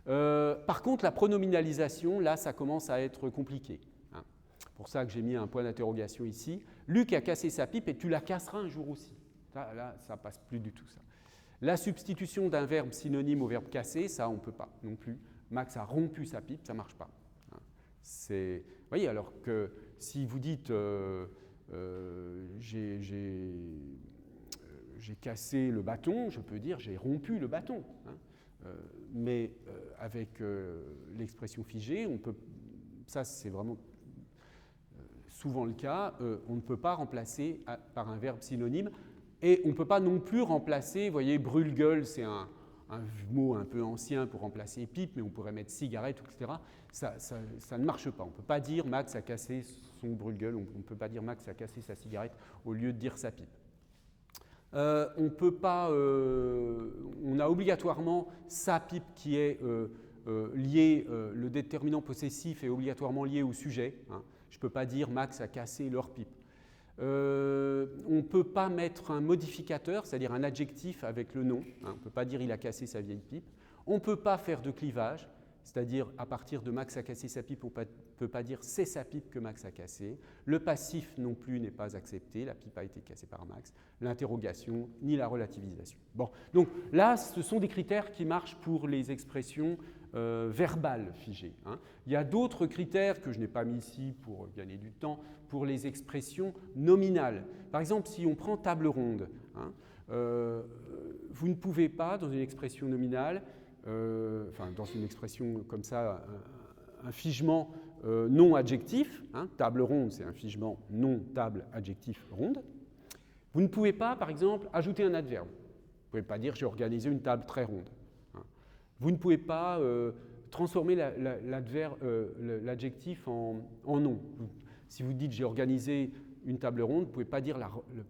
Par contre, la pronominalisation, là, ça commence à être compliqué. Hein. C'est pour ça que j'ai mis un point d'interrogation ici. Luc a cassé sa pipe et tu la casseras un jour aussi. Là, ça passe plus du tout, ça. La substitution d'un verbe synonyme au verbe casser, ça, on ne peut pas non plus. Max a rompu sa pipe, ça ne marche pas. Hein. Vous voyez, alors que si vous dites j'ai cassé le bâton, je peux dire j'ai rompu le bâton. Hein. Mais avec l'expression figée, on peut, ça c'est vraiment souvent le cas, on ne peut pas remplacer par un verbe synonyme et on ne peut pas non plus remplacer, vous voyez, brûle-gueule, c'est un mot un peu ancien pour remplacer pipe, mais on pourrait mettre cigarette, etc. Ça ne marche pas. On ne peut pas dire Max a cassé son brûle-gueule, on ne peut pas dire Max a cassé sa cigarette au lieu de dire sa pipe. On peut pas, on a obligatoirement sa pipe qui est lié, le déterminant possessif est obligatoirement lié au sujet. Hein. Je ne peux pas dire Max a cassé leur pipe. On ne peut pas mettre un modificateur, c'est-à-dire un adjectif avec le nom. Hein. On ne peut pas dire il a cassé sa vieille pipe. On ne peut pas faire de clivage, c'est-à-dire à partir de Max a cassé sa pipe, on ne peut pas dire c'est sa pipe que Max a cassé. Le passif non plus n'est pas accepté, la pipe a été cassée par Max. L'interrogation ni la relativisation. Bon, donc là, ce sont des critères qui marchent pour les expressions verbales figées. Hein. Il y a d'autres critères que je n'ai pas mis ici pour gagner du temps, pour les expressions nominales. Par exemple, si on prend table ronde, hein, vous ne pouvez pas, dans une expression nominale, dans une expression comme ça, un figement non adjectif, hein, table ronde, c'est un figement non table adjectif ronde. Vous ne pouvez pas, par exemple, ajouter un adverbe. Vous ne pouvez pas dire j'ai organisé une table très ronde. Hein. Vous ne pouvez pas transformer l'adjectif en nom. Si vous dites j'ai organisé une table ronde, vous ne pouvez pas dire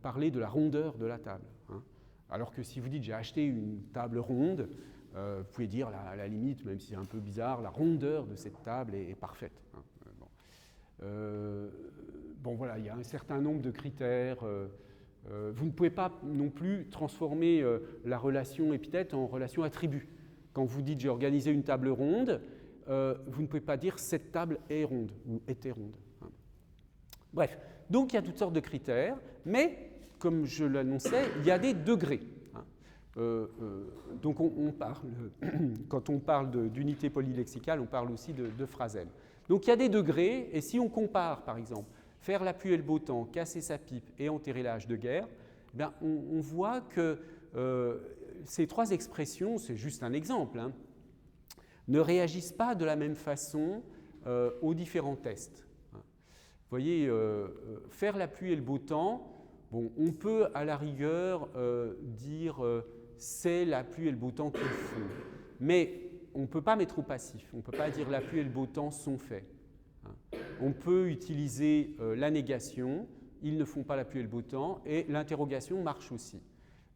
parler de la rondeur de la table. Hein. Alors que si vous dites j'ai acheté une table ronde, vous pouvez dire, à la limite, même si c'est un peu bizarre, la rondeur de cette table est parfaite. Bon, voilà, il y a un certain nombre de critères Vous ne pouvez pas non plus transformer la relation épithète en relation attribut. Quand vous dites « j'ai organisé une table ronde », vous ne pouvez pas dire « cette table est ronde » ou « était ronde ». Bref, donc il y a toutes sortes de critères, mais comme je l'annonçais, il y a des degrés. Donc on parle, quand on parle d'unité polylexicale, on parle aussi de phrasème. Donc il y a des degrés, et si on compare par exemple faire la pluie et le beau temps, casser sa pipe et enterrer la hache de guerre, eh bien, on voit que ces trois expressions, c'est juste un exemple, hein, ne réagissent pas de la même façon aux différents tests. Vous voyez, faire la pluie et le beau temps, bon, on peut à la rigueur dire c'est la pluie et le beau temps qu'il faut, mais on ne peut pas mettre au passif, on ne peut pas dire la pluie et le beau temps sont faits. On peut utiliser la négation, ils ne font pas la pluie et le beau temps, et l'interrogation marche aussi.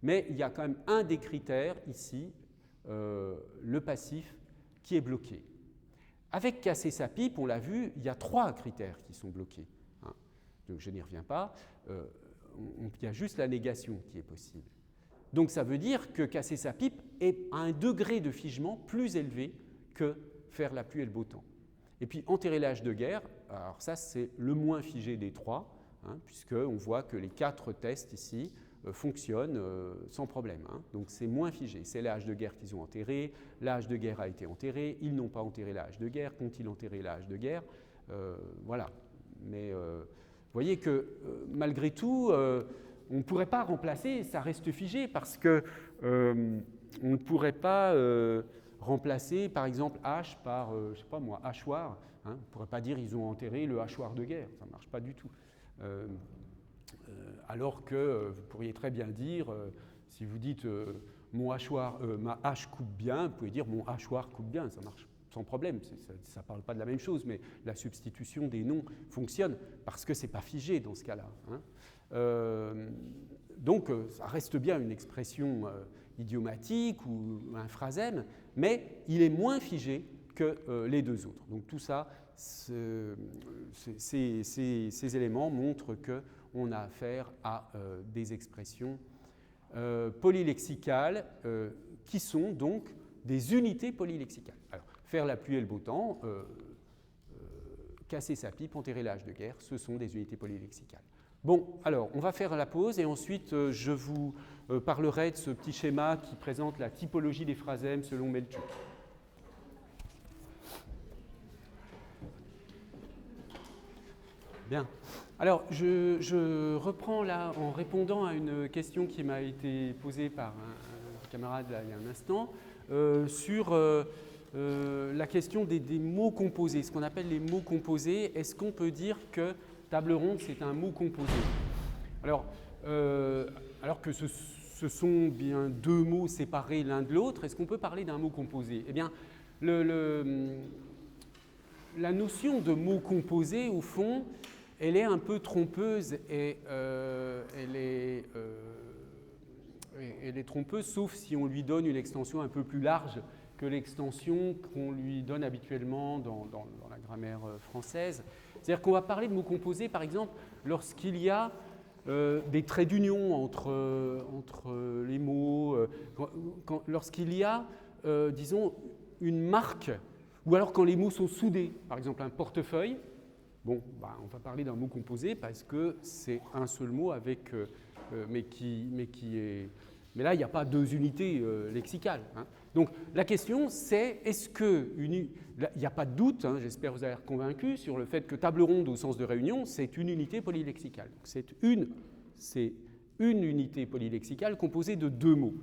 Mais il y a quand même un des critères ici, le passif, qui est bloqué. Avec casser sa pipe, on l'a vu, il y a trois critères qui sont bloqués. Donc je n'y reviens pas, il y a juste la négation qui est possible. Donc ça veut dire que casser sa pipe est à un degré de figement plus élevé que faire la pluie et le beau temps. Et puis enterrer la hache de guerre, alors ça c'est le moins figé des trois, hein, puisqu'on voit que les quatre tests ici fonctionnent sans problème. Hein. Donc c'est moins figé. C'est la hache de guerre qu'ils ont enterrée, la hache de guerre a été enterrée, ils n'ont pas enterré la hache de guerre, qu'ont-ils enterré la hache de guerre Voilà. Mais vous voyez que malgré tout, on ne pourrait pas remplacer, ça reste figé, parce que on ne pourrait pas remplacer par exemple hache par, je ne sais pas moi, hachoir. Hein. On ne pourrait pas dire ils ont enterré le hachoir de guerre, ça ne marche pas du tout. Alors que vous pourriez très bien dire, si vous dites mon hachoir, ma hache coupe bien, vous pouvez dire mon hachoir coupe bien, ça marche sans problème, ça ne parle pas de la même chose, mais la substitution des noms fonctionne parce que ce n'est pas figé dans ce cas-là. Hein. Donc ça reste bien une expression idiomatique ou un phrasème, mais il est moins figé que les deux autres. Donc tout ça, ces éléments montrent qu'on a affaire à des expressions polylexicales qui sont donc des unités polylexicales. Alors, faire la pluie et le beau temps, casser sa pipe, enterrer la hache de guerre, ce sont des unités polylexicales. Bon, alors, on va faire la pause et ensuite je vous parlerai de ce petit schéma qui présente la typologie des phrasèmes selon Melchuk. Bien. Alors, je reprends là en répondant à une question qui m'a été posée par un camarade là, il y a un instant sur la question des mots composés, ce qu'on appelle les mots composés. Est-ce qu'on peut dire que table ronde, c'est un mot composé? Alors que ce sont bien deux mots séparés l'un de l'autre, est-ce qu'on peut parler d'un mot composé? Eh bien, la notion de mot composé, au fond, elle est un peu trompeuse et elle est trompeuse, sauf si on lui donne une extension un peu plus large que l'extension qu'on lui donne habituellement dans la grammaire française. C'est-à-dire qu'on va parler de mots composés, par exemple, lorsqu'il y a des traits d'union entre les mots, lorsqu'il y a, disons, une marque, ou alors quand les mots sont soudés, par exemple un portefeuille. Bon, on va parler d'un mot composé parce que c'est un seul mot avec, mais là, il n'y a pas deux unités lexicales. Hein. Donc, la question, c'est est-ce que, il n'y a pas de doute, hein, j'espère vous avoir convaincu, sur le fait que table ronde au sens de réunion, c'est une unité polylexicale. C'est une unité polylexicale composée de deux mots.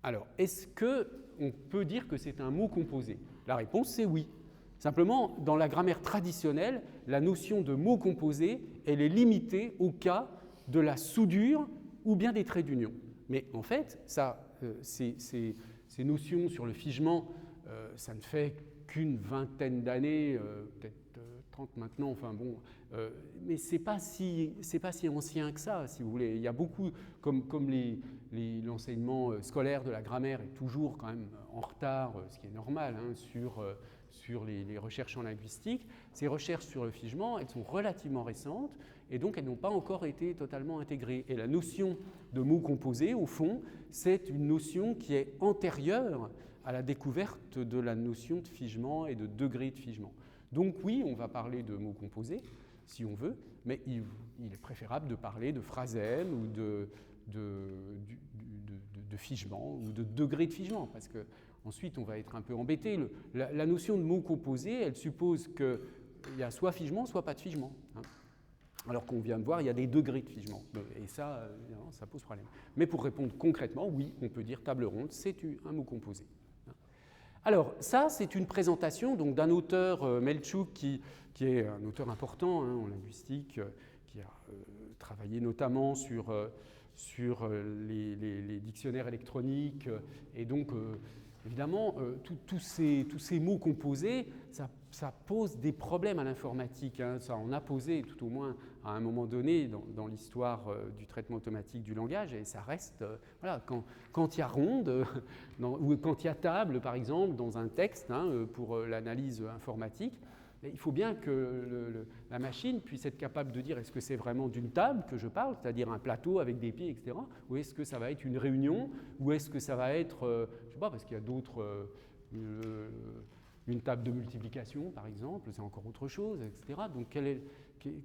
Alors, est-ce qu'on peut dire que c'est un mot composé? La réponse, c'est oui. Simplement, dans la grammaire traditionnelle, la notion de mot composé, elle est limitée au cas de la soudure ou bien des traits d'union. Mais en fait, ces notions sur le figement, ça ne fait qu'une vingtaine d'années, peut-être 30 maintenant, enfin bon, mais c'est pas si ancien que ça, si vous voulez. Il y a beaucoup, comme l'enseignement scolaire de la grammaire est toujours quand même en retard, ce qui est normal, hein, sur sur les recherches en linguistique. Ces recherches sur le figement, elles sont relativement récentes et donc elles n'ont pas encore été totalement intégrées. Et la notion de mots composés, au fond, c'est une notion qui est antérieure à la découverte de la notion de figement et de degré de figement. Donc oui, on va parler de mots composés, si on veut, mais il est préférable de parler de phrasème ou de figement ou de degré de figement, parce que ensuite on va être un peu embêté. La notion de mots composés, elle suppose qu'il y a soit figement, soit pas de figement. Hein. Alors qu'on vient de voir, il y a des degrés de figement, et ça pose problème. Mais pour répondre concrètement, oui, on peut dire table ronde, c'est un mot composé. Alors, ça, c'est une présentation donc, d'un auteur, Melchuk, qui est un auteur important en linguistique, qui a travaillé notamment sur les dictionnaires électroniques. Et donc, évidemment, tous ces mots composés, ça pose des problèmes à l'informatique. Hein. Ça en a posé, tout au moins, à un moment donné, dans l'histoire du traitement automatique du langage. Et ça reste, voilà, quand il y a ronde, ou quand il y a table, par exemple, dans un texte, hein, pour l'analyse informatique, il faut bien que la machine puisse être capable de dire est-ce que c'est vraiment d'une table que je parle, c'est-à-dire un plateau avec des pieds, etc., ou est-ce que ça va être une réunion, ou est-ce que ça va être, je ne sais pas, parce qu'il y a d'autres, une table de multiplication, par exemple, c'est encore autre chose, etc. Donc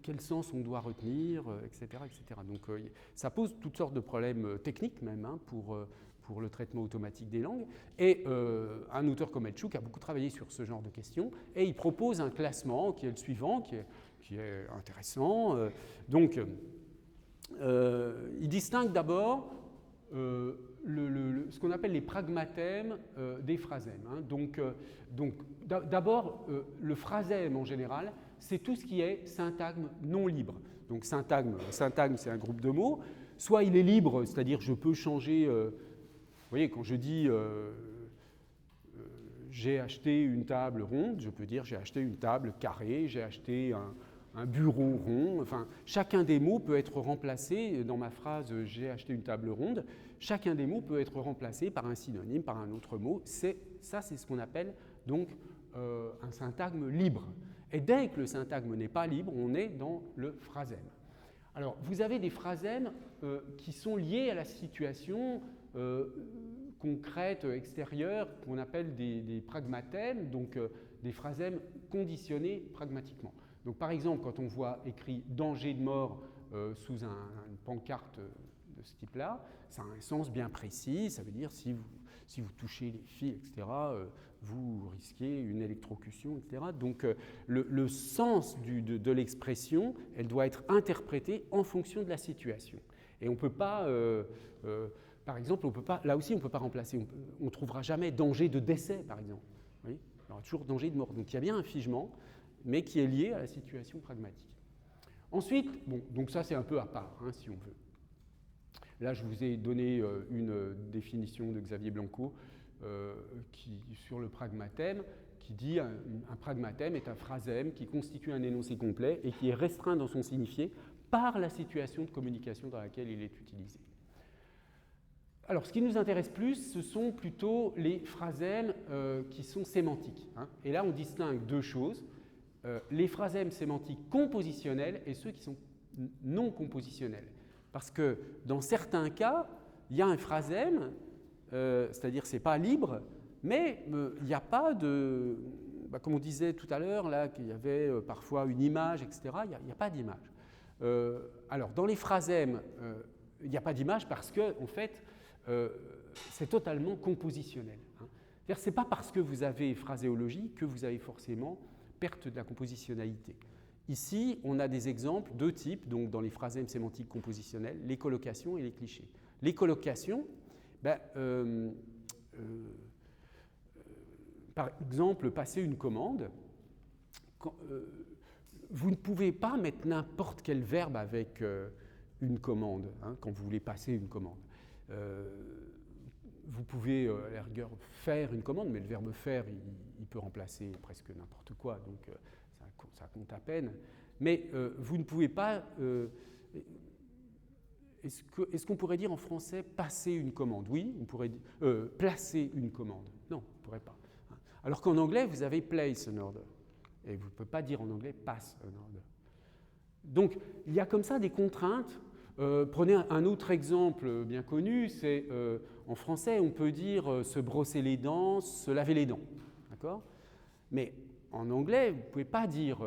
quel sens on doit retenir, etc., etc. Donc ça pose toutes sortes de problèmes techniques même hein, pour le traitement automatique des langues. Et un auteur comme Melchuk a beaucoup travaillé sur ce genre de questions et il propose un classement qui est le suivant, qui est intéressant. Donc, il distingue d'abord ce qu'on appelle les pragmatèmes des phrasèmes. Hein. Donc d'abord, le phrasème en général, c'est tout ce qui est syntagme non libre. Donc syntagme, c'est un groupe de mots. Soit il est libre, c'est-à-dire je peux changer... vous voyez, quand je dis j'ai acheté une table ronde, je peux dire j'ai acheté une table carrée, j'ai acheté un bureau rond. Enfin, chacun des mots peut être remplacé dans ma phrase j'ai acheté une table ronde. Chacun des mots peut être remplacé par un synonyme, par un autre mot. Ça, c'est ce qu'on appelle donc un syntagme libre. Et dès que le syntagme n'est pas libre, on est dans le phrasème. Alors, vous avez des phrasèmes qui sont liés à la situation concrète extérieure qu'on appelle des pragmatèmes, donc des phrasèmes conditionnés pragmatiquement. Donc, par exemple, quand on voit écrit « danger de mort » sous une pancarte de ce type-là, ça a un sens bien précis, ça veut dire si vous touchez les fils, etc., vous risquez une électrocution, etc. Donc, le sens de l'expression, elle doit être interprétée en fonction de la situation. Et on ne peut pas... par exemple, là aussi, on ne peut pas remplacer. On ne trouvera jamais danger de décès, par exemple. Oui, il y aura toujours danger de mort. Donc, il y a bien un figement, mais qui est lié à la situation pragmatique. Ensuite, bon, donc ça, c'est un peu à part, hein, si on veut. Là, je vous ai donné une définition de Xavier Blanco sur le pragmatème, qui dit un pragmatème est un phrasème qui constitue un énoncé complet et qui est restreint dans son signifié par la situation de communication dans laquelle il est utilisé. Alors, ce qui nous intéresse plus, ce sont plutôt les phrasèmes qui sont sémantiques. Hein. Et là, on distingue deux choses, les phrasèmes sémantiques compositionnels et ceux qui sont non compositionnels. Parce que dans certains cas, il y a un phrasème, c'est-à-dire c'est pas libre, mais il n'y a pas de... comme on disait tout à l'heure, là, qu'il y avait parfois une image, etc., il n'y a pas d'image. Alors, dans les phrasèmes, il n'y a pas d'image parce que, en fait, c'est totalement compositionnel. Hein. C'est-à-dire, ce n'est pas parce que vous avez phraséologie que vous avez forcément perte de la compositionnalité. Ici, on a des exemples, deux types, donc dans les phrasèmes sémantiques compositionnels, les collocations et les clichés. Les collocations, par exemple, passer une commande, vous ne pouvez pas mettre n'importe quel verbe avec une commande, hein, quand vous voulez passer une commande. Vous pouvez, à la rigueur, faire une commande, mais le verbe faire, il peut remplacer presque n'importe quoi, donc ça compte à peine. Mais vous ne pouvez pas... est-ce qu'on pourrait dire en français passer une commande? Oui, on pourrait dire placer une commande. Non, on ne pourrait pas. Alors qu'en anglais, vous avez place an order. Et vous ne pouvez pas dire en anglais pass an order. Donc, il y a comme ça des contraintes. Prenez un autre exemple bien connu, c'est en français, on peut dire se brosser les dents, se laver les dents. D'accord ? Mais en anglais, vous ne pouvez pas dire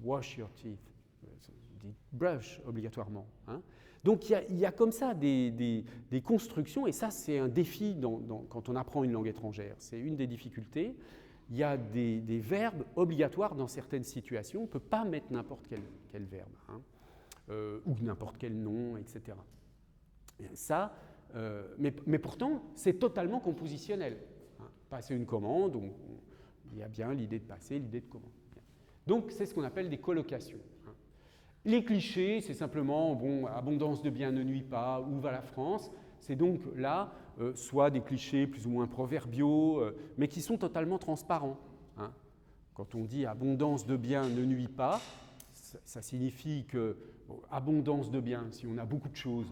wash your teeth, vous dites brush obligatoirement. Hein. Donc il y a comme ça des constructions, et ça c'est un défi quand on apprend une langue étrangère, c'est une des difficultés. Il y a des verbes obligatoires dans certaines situations, on ne peut pas mettre n'importe quel verbe, hein, ou n'importe quel nom, etc. Et ça, mais pourtant, c'est totalement compositionnel. Hein. Passer une commande, il y a bien l'idée de passer, l'idée de commande. Donc c'est ce qu'on appelle des collocations. Les clichés, c'est simplement, bon, abondance de biens ne nuit pas, où va la France? C'est donc là, soit des clichés plus ou moins proverbiaux, mais qui sont totalement transparents. Hein. Quand on dit abondance de biens ne nuit pas, ça signifie que abondance de biens, si on a beaucoup de choses,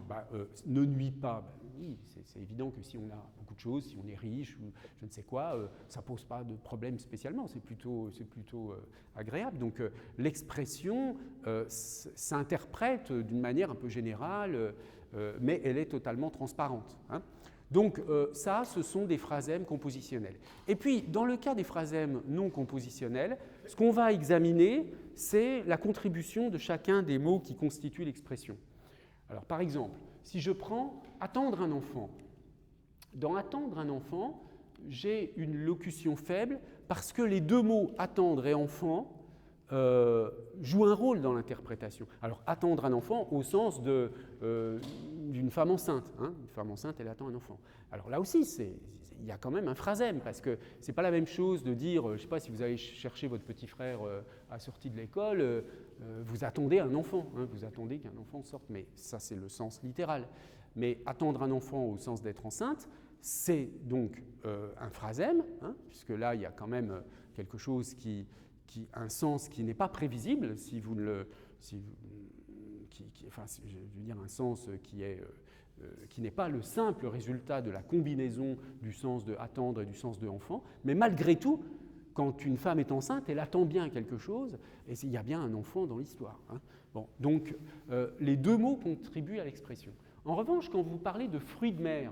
ne nuit pas. Oui, c'est évident que si on a beaucoup de choses, si on est riche ou je ne sais quoi, ça ne pose pas de problème spécialement, c'est plutôt agréable. Donc l'expression s'interprète d'une manière un peu générale, mais elle est totalement transparente. Hein. Donc ça, ce sont des phrasèmes compositionnels. Et puis, dans le cas des phrasèmes non compositionnels, ce qu'on va examiner, c'est la contribution de chacun des mots qui constituent l'expression. Alors, par exemple, si je prends « attendre un enfant », dans « attendre un enfant », j'ai une locution faible parce que les deux mots « attendre » et « enfant » jouent un rôle dans l'interprétation. Alors, attendre un enfant au sens d'une femme enceinte. Hein. Une femme enceinte, elle attend un enfant. Alors là aussi, il y a quand même un phrasème, parce que ce n'est pas la même chose de dire, je ne sais pas, si vous allez chercher votre petit frère à la sortie de l'école, vous attendez un enfant, hein, vous attendez qu'un enfant sorte, mais ça c'est le sens littéral. Mais attendre un enfant au sens d'être enceinte, c'est donc un phrasème, hein, puisque là il y a quand même quelque chose un sens qui n'est pas prévisible, si vous le, enfin, je veux dire un sens qui n'est pas le simple résultat de la combinaison du sens de attendre et du sens de enfant, mais malgré tout, quand une femme est enceinte, elle attend bien quelque chose, et il y a bien un enfant dans l'histoire. Hein. Bon, donc, les deux mots contribuent à l'expression. En revanche, quand vous parlez de fruits de mer,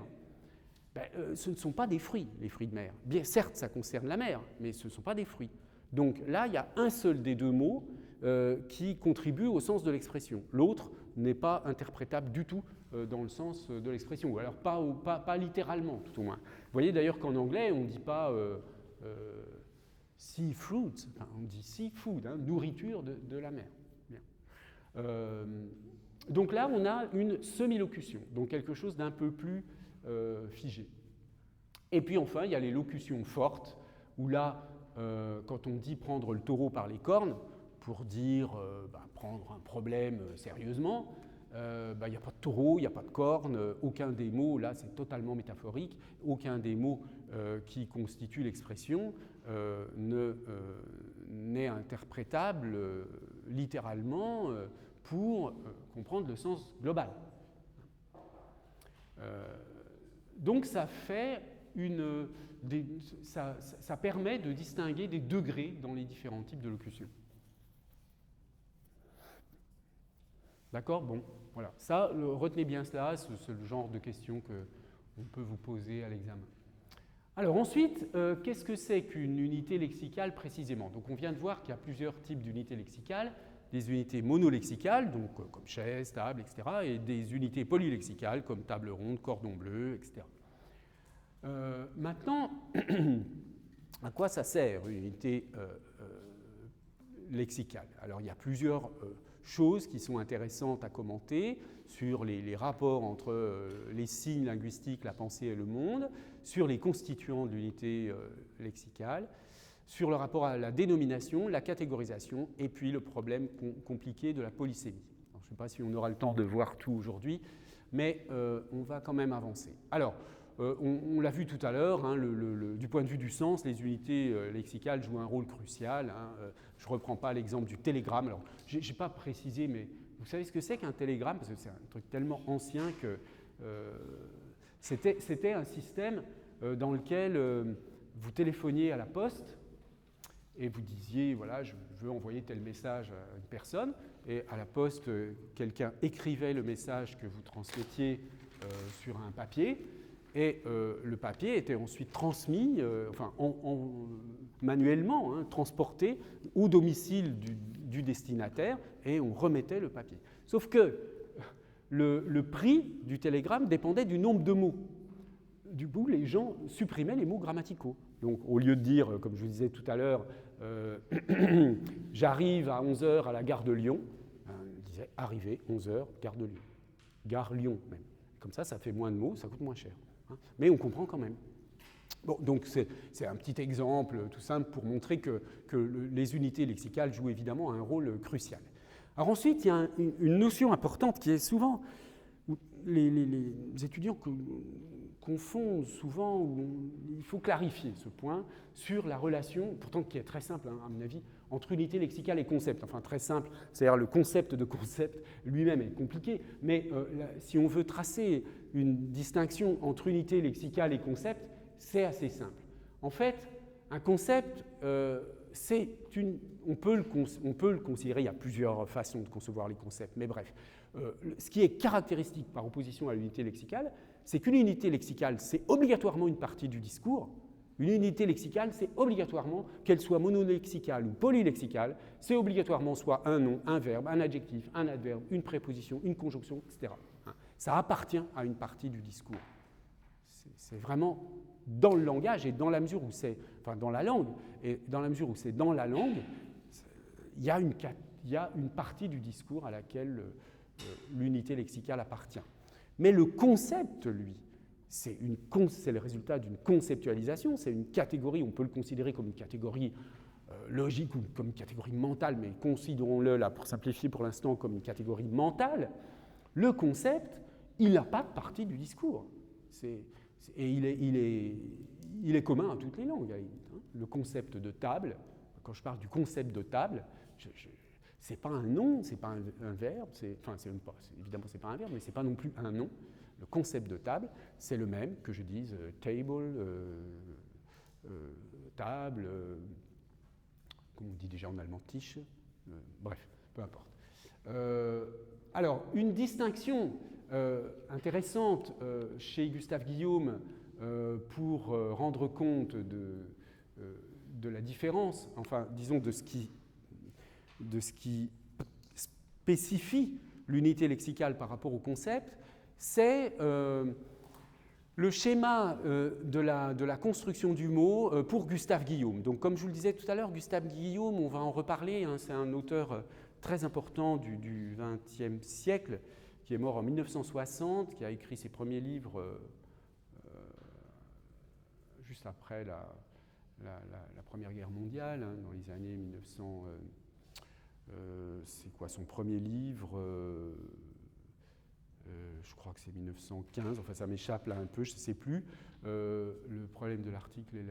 ce ne sont pas des fruits, les fruits de mer. Bien, certes, ça concerne la mer, mais ce ne sont pas des fruits. Donc là, il y a un seul des deux mots qui contribue au sens de l'expression. L'autre n'est pas interprétable du tout dans le sens de l'expression, ou alors pas littéralement, tout au moins. Vous voyez d'ailleurs qu'en anglais, on ne dit pas sea fruit, enfin, on dit sea food, hein, nourriture de la mer. Bien. Donc là, on a une semi-locution, donc quelque chose d'un peu plus figé. Et puis enfin, il y a les locutions fortes, où là, quand on dit prendre le taureau par les cornes, pour dire prendre un problème sérieusement, il n'y a pas de taureau, il n'y a pas de cornes, aucun des mots, là c'est totalement métaphorique, aucun des mots qui constituent l'expression n'est interprétable littéralement pour comprendre le sens global. Donc ça fait ça permet de distinguer des degrés dans les différents types de locutions. D'accord ? Bon, voilà. Ça, retenez bien cela, c'est le genre de questions qu'on peut vous poser à l'examen. Alors ensuite, qu'est-ce que c'est qu'une unité lexicale précisément ? Donc on vient de voir qu'il y a plusieurs types d'unités lexicales, des unités monolexicales, donc comme chaise, table, etc., et des unités polylexicales, comme table ronde, cordon bleu, etc. Maintenant, à quoi ça sert une unité lexicale ? Alors il y a plusieurs choses qui sont intéressantes à commenter sur les rapports entre les signes linguistiques, la pensée et le monde, sur les constituants de l'unité lexicale, sur le rapport à la dénomination, la catégorisation, et puis le problème compliqué de la polysémie. Alors, je ne sais pas si on aura le temps de voir tout aujourd'hui, mais on va quand même avancer. Alors, on l'a vu tout à l'heure, hein, du point de vue du sens, les unités lexicales jouent un rôle crucial. Hein, je ne reprends pas l'exemple du télégramme. Alors, je n'ai pas précisé, mais vous savez ce que c'est qu'un télégramme ? Parce que c'est un truc tellement ancien que c'était un système dans lequel vous téléphoniez à la poste et vous disiez, voilà, je veux envoyer tel message à une personne, et à la poste, quelqu'un écrivait le message que vous transmettiez sur un papier, et le papier était ensuite transmis, manuellement, transporté au domicile du destinataire, et on remettait le papier. Sauf que le prix du télégramme dépendait du nombre de mots. Du coup, les gens supprimaient les mots grammaticaux. Donc, au lieu de dire, comme je vous disais tout à l'heure, j'arrive à 11h à la gare de Lyon, ils disaient arrivé 11h, gare de Lyon. Gare Lyon, même. Comme ça fait moins de mots, ça coûte moins cher. Mais on comprend quand même. Bon, donc, c'est un petit exemple tout simple pour montrer que les unités lexicales jouent évidemment un rôle crucial. Alors ensuite, il y a une notion importante qui est souvent, les étudiants confondent souvent, il faut clarifier ce point sur la relation, pourtant qui est très simple à mon avis, entre unité lexicale et concept. Enfin très simple, c'est-à-dire le concept de concept lui-même est compliqué, mais si on veut tracer une distinction entre unité lexicale et concept, c'est assez simple. En fait, un concept, on peut le considérer, il y a plusieurs façons de concevoir les concepts, mais bref. Ce qui est caractéristique par opposition à l'unité lexicale, c'est qu'une unité lexicale, c'est obligatoirement une partie du discours. Une unité lexicale, c'est obligatoirement, qu'elle soit monolexicale ou polylexicale, c'est obligatoirement soit un nom, un verbe, un adjectif, un adverbe, une préposition, une conjonction, etc. Ça appartient à une partie du discours. C'est vraiment dans le langage et dans la mesure où c'est, enfin dans la langue, et dans la mesure où c'est dans la langue, il y a une partie du discours à laquelle l'unité lexicale appartient. Mais le concept, lui, c'est le résultat d'une conceptualisation, c'est une catégorie, on peut le considérer comme une catégorie logique ou comme une catégorie mentale, mais considérons-le, là, pour simplifier pour l'instant, comme une catégorie mentale. Le concept, il n'a pas de partie du discours. Et il est commun à toutes les langues. Le concept de table, quand je parle du concept de table, ce n'est pas un nom, ce n'est pas un verbe, évidemment ce n'est pas un verbe, mais ce n'est pas non plus un nom. Le concept de table, c'est le même que je dise table, table, comme on dit déjà en allemand, Tisch, bref, peu importe. Alors, une distinction intéressante chez Gustave Guillaume pour rendre compte de la différence, enfin, disons, de ce qui spécifie l'unité lexicale par rapport au concept, c'est le schéma de la construction du mot pour Gustave Guillaume. Donc, comme je vous le disais tout à l'heure, Gustave Guillaume, on va en reparler, c'est un auteur très important du XXe siècle, qui est mort en 1960, qui a écrit ses premiers livres juste après la Première Guerre mondiale, dans les années 1900. C'est quoi son premier livre je crois que c'est 1915, enfin ça m'échappe là un peu, je ne sais plus. Le problème de l'article et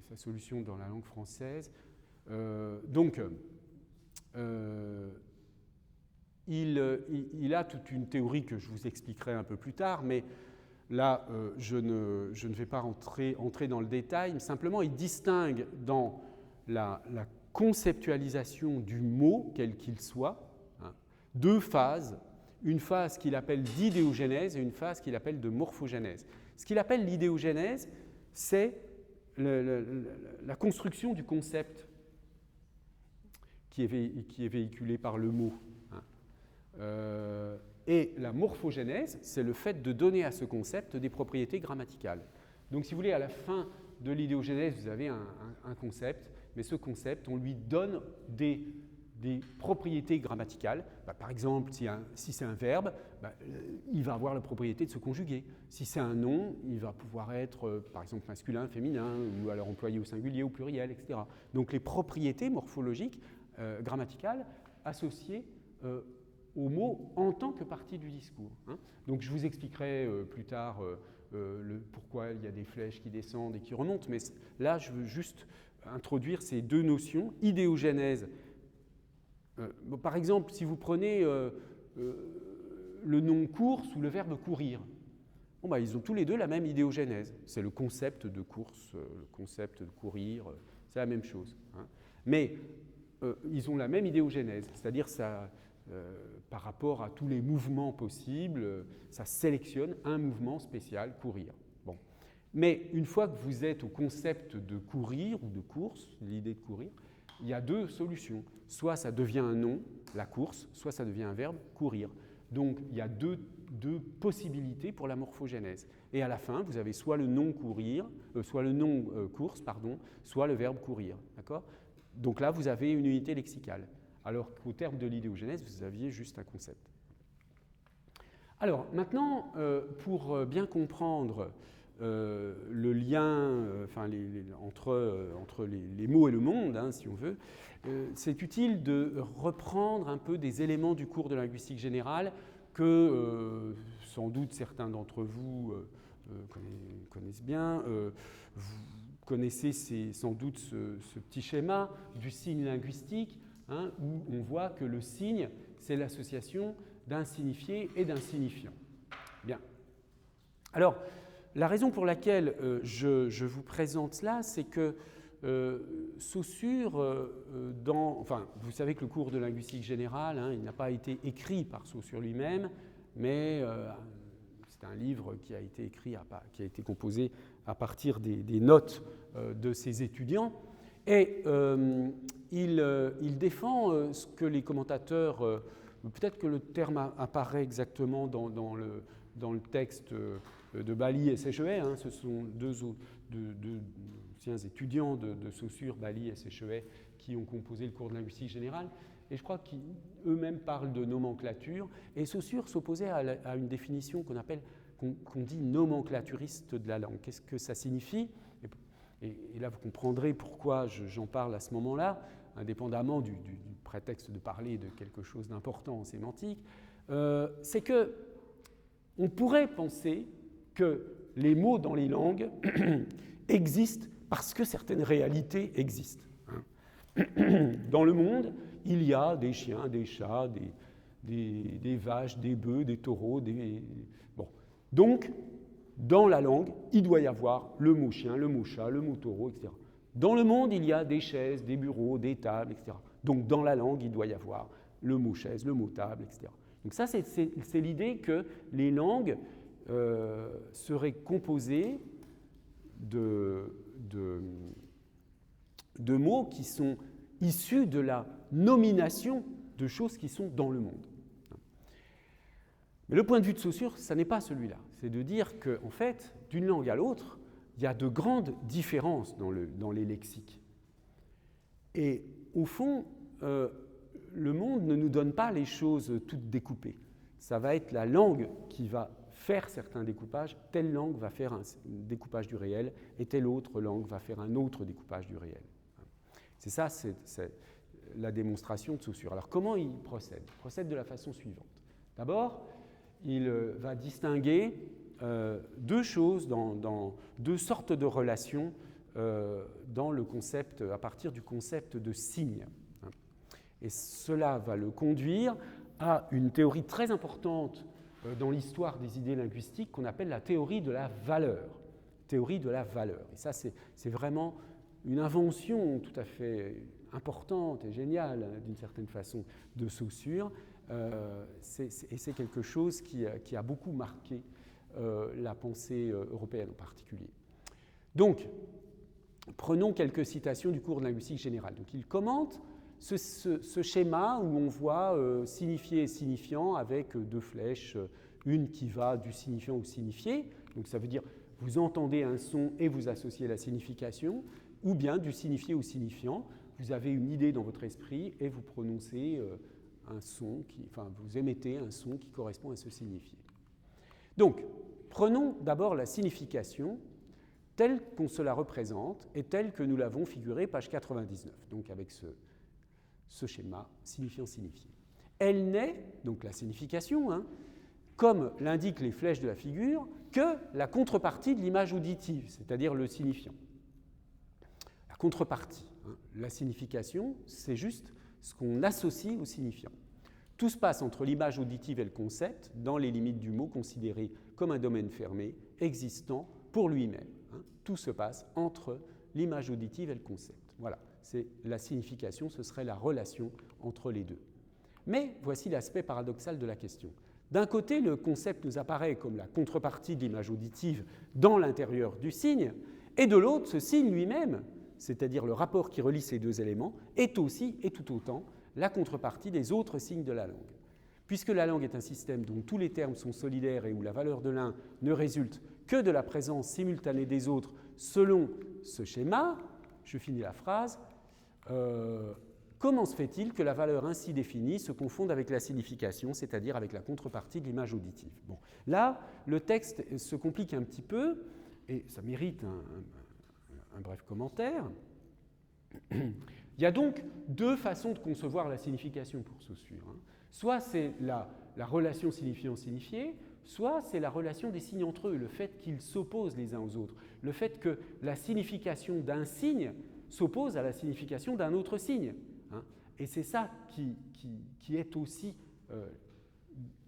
sa solution dans la langue française. Il a toute une théorie que je vous expliquerai un peu plus tard, mais là, je ne vais pas entrer dans le détail, mais simplement, il distingue dans la conceptualisation du mot, quel qu'il soit, deux phases. Une phase qu'il appelle d'idéogénèse et une phase qu'il appelle de morphogénèse. Ce qu'il appelle l'idéogénèse, c'est la construction du concept qui est véhiculé par le mot. Et la morphogénèse, c'est le fait de donner à ce concept des propriétés grammaticales. Donc, si vous voulez, à la fin de l'idéogénèse, vous avez un concept, mais ce concept, on lui donne des propriétés grammaticales. Par exemple, si c'est un verbe, il va avoir la propriété de se conjuguer. Si c'est un nom, il va pouvoir être, par exemple, masculin, féminin, ou alors employé au singulier, au pluriel, etc. Donc les propriétés morphologiques, grammaticales, associées au mot en tant que partie du discours. Donc je vous expliquerai plus tard pourquoi il y a des flèches qui descendent et qui remontent, mais là, je veux juste introduire ces deux notions, idéogénèse. Par exemple, si vous prenez le nom course ou le verbe courir, Bon, ils ont tous les deux la même idéogénèse. C'est le concept de course, le concept de courir, c'est la même chose. Hein. Mais ils ont la même idéogénèse, c'est-à-dire ça, par rapport à tous les mouvements possibles, ça sélectionne un mouvement spécial, courir. Bon. Mais une fois que vous êtes au concept de courir ou de course, l'idée de courir, il y a deux solutions. Soit ça devient un nom, la course, soit ça devient un verbe, courir. Donc il y a deux possibilités pour la morphogénèse. Et à la fin, vous avez soit le nom courir, soit le nom course, pardon, soit le verbe courir. D'accord ? Donc là, vous avez une unité lexicale. Alors qu'au terme de l'idéogénèse, vous aviez juste un concept. Alors maintenant, pour bien comprendre le lien entre les mots et le monde, hein, si on veut, c'est utile de reprendre un peu des éléments du cours de linguistique générale que sans doute certains d'entre vous connaissent bien. Vous connaissez sans doute ce petit schéma du signe linguistique, hein, où on voit que le signe, c'est l'association d'un signifié et d'un signifiant. Bien. Alors, la raison pour laquelle je vous présente cela, c'est que Saussure, vous savez que le cours de linguistique générale, hein, il n'a pas été écrit par Saussure lui-même, mais c'est un livre qui a été écrit, qui a été composé à partir des notes de ses étudiants. Et il défend ce que les commentateurs, peut-être que le terme apparaît exactement dans le texte de Bailly et Séchevet, hein, ce sont deux anciens étudiants de Saussure, Bailly et Séchevet, qui ont composé le cours de linguistique générale. Et je crois qu'eux-mêmes parlent de nomenclature. Et Saussure s'opposait à une définition qu'on dit nomenclaturiste de la langue. Qu'est-ce que ça signifie ? Et là, vous comprendrez pourquoi j'en parle à ce moment-là, indépendamment du prétexte de parler de quelque chose d'important en sémantique. C'est que on pourrait penser que les mots dans les langues existent parce que certaines réalités existent. Dans le monde, il y a des chiens, des chats, des vaches, des bœufs, des taureaux. Bon. Donc, dans la langue, il doit y avoir le mot chien, le mot chat, le mot taureau, etc. Dans le monde, il y a des chaises, des bureaux, des tables, etc. Donc, dans la langue, il doit y avoir le mot chaise, le mot table, etc. Donc ça, c'est l'idée que les langues seraient composées de mots qui sont issus de la nomination de choses qui sont dans le monde. Mais le point de vue de Saussure, ça n'est pas celui-là. C'est de dire qu'en fait, d'une langue à l'autre, il y a de grandes différences dans les lexiques. Et au fond, le monde ne nous donne pas les choses toutes découpées. Ça va être la langue qui va faire certains découpages. Telle langue va faire un découpage du réel et telle autre langue va faire un autre découpage du réel. C'est ça, c'est la démonstration de Saussure. Alors comment il procède ? Il procède de la façon suivante. D'abord, il va distinguer deux choses, deux sortes de relations dans le concept, à partir du concept de signe. Et cela va le conduire à une théorie très importante dans l'histoire des idées linguistiques qu'on appelle la théorie de la valeur. Théorie de la valeur. Et ça, c'est vraiment une invention tout à fait importante et géniale, d'une certaine façon, de Saussure. Et c'est quelque chose qui a beaucoup marqué la pensée européenne en particulier. Donc, prenons quelques citations du cours de linguistique générale. Donc, il commente ce schéma où on voit signifié et signifiant avec deux flèches, une qui va du signifiant au signifié, donc ça veut dire vous entendez un son et vous associez la signification, ou bien du signifié au signifiant, vous avez une idée dans votre esprit et vous prononcez un son, vous émettez un son qui correspond à ce signifié. Donc, prenons d'abord la signification telle qu'on se la représente et telle que nous l'avons figurée, page 99, donc avec ce schéma signifiant-signifié. Elle n'est, donc la signification, comme l'indiquent les flèches de la figure, que la contrepartie de l'image auditive, c'est-à-dire le signifiant. La contrepartie, la signification, c'est juste ce qu'on associe au signifiant. Tout se passe entre l'image auditive et le concept, dans les limites du mot considéré comme un domaine fermé, existant pour lui-même. Tout se passe entre l'image auditive et le concept. Voilà, c'est la signification, ce serait la relation entre les deux. Mais voici l'aspect paradoxal de la question. D'un côté, le concept nous apparaît comme la contrepartie de l'image auditive dans l'intérieur du signe, et de l'autre, ce signe lui-même, c'est-à-dire le rapport qui relie ces deux éléments, est aussi et tout autant la contrepartie des autres signes de la langue. Puisque la langue est un système dont tous les termes sont solidaires et où la valeur de l'un ne résulte que de la présence simultanée des autres selon ce schéma, je finis la phrase, comment se fait-il que la valeur ainsi définie se confonde avec la signification, c'est-à-dire avec la contrepartie de l'image auditive? Bon, là, le texte se complique un petit peu, et ça mérite un bref commentaire. Il y a donc deux façons de concevoir la signification pour Saussure. Soit c'est la relation signifiant-signifié, soit c'est la relation des signes entre eux, le fait qu'ils s'opposent les uns aux autres, le fait que la signification d'un signe s'oppose à la signification d'un autre signe. Et c'est ça qui est aussi,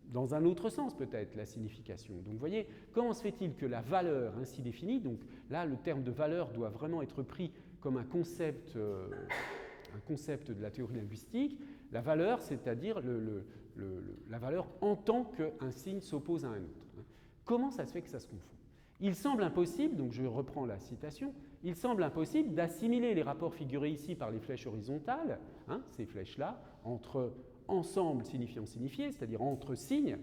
dans un autre sens peut-être, la signification. Donc vous voyez, comment se fait-il que la valeur ainsi définie, donc là le terme de valeur doit vraiment être pris comme un concept de la théorie linguistique, la valeur, c'est-à-dire la valeur en tant qu'un signe s'oppose à un autre. Comment ça se fait que ça se confond? Il semble impossible, donc je reprends la citation, il semble impossible d'assimiler les rapports figurés ici par les flèches horizontales, ces flèches-là, entre ensemble signifiant-signifié, c'est-à-dire entre signes,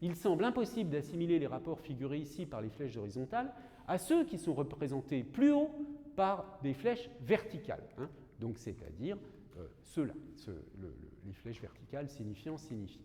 il semble impossible d'assimiler les rapports figurés ici par les flèches horizontales à ceux qui sont représentés plus haut par des flèches verticales, donc c'est-à-dire ceux-là, les flèches verticales signifiant-signifié.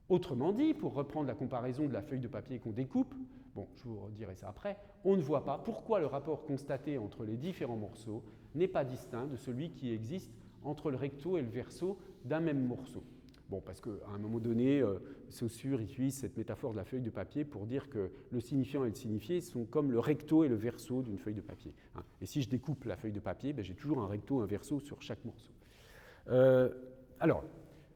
Autrement dit, pour reprendre la comparaison de la feuille de papier qu'on découpe, bon, je vous redirai ça après, on ne voit pas pourquoi le rapport constaté entre les différents morceaux n'est pas distinct de celui qui existe entre le recto et le verso d'un même morceau. Bon, parce qu'à un moment donné, Saussure utilise cette métaphore de la feuille de papier pour dire que le signifiant et le signifié sont comme le recto et le verso d'une feuille de papier. Et si je découpe la feuille de papier, j'ai toujours un recto et un verso sur chaque morceau. Alors,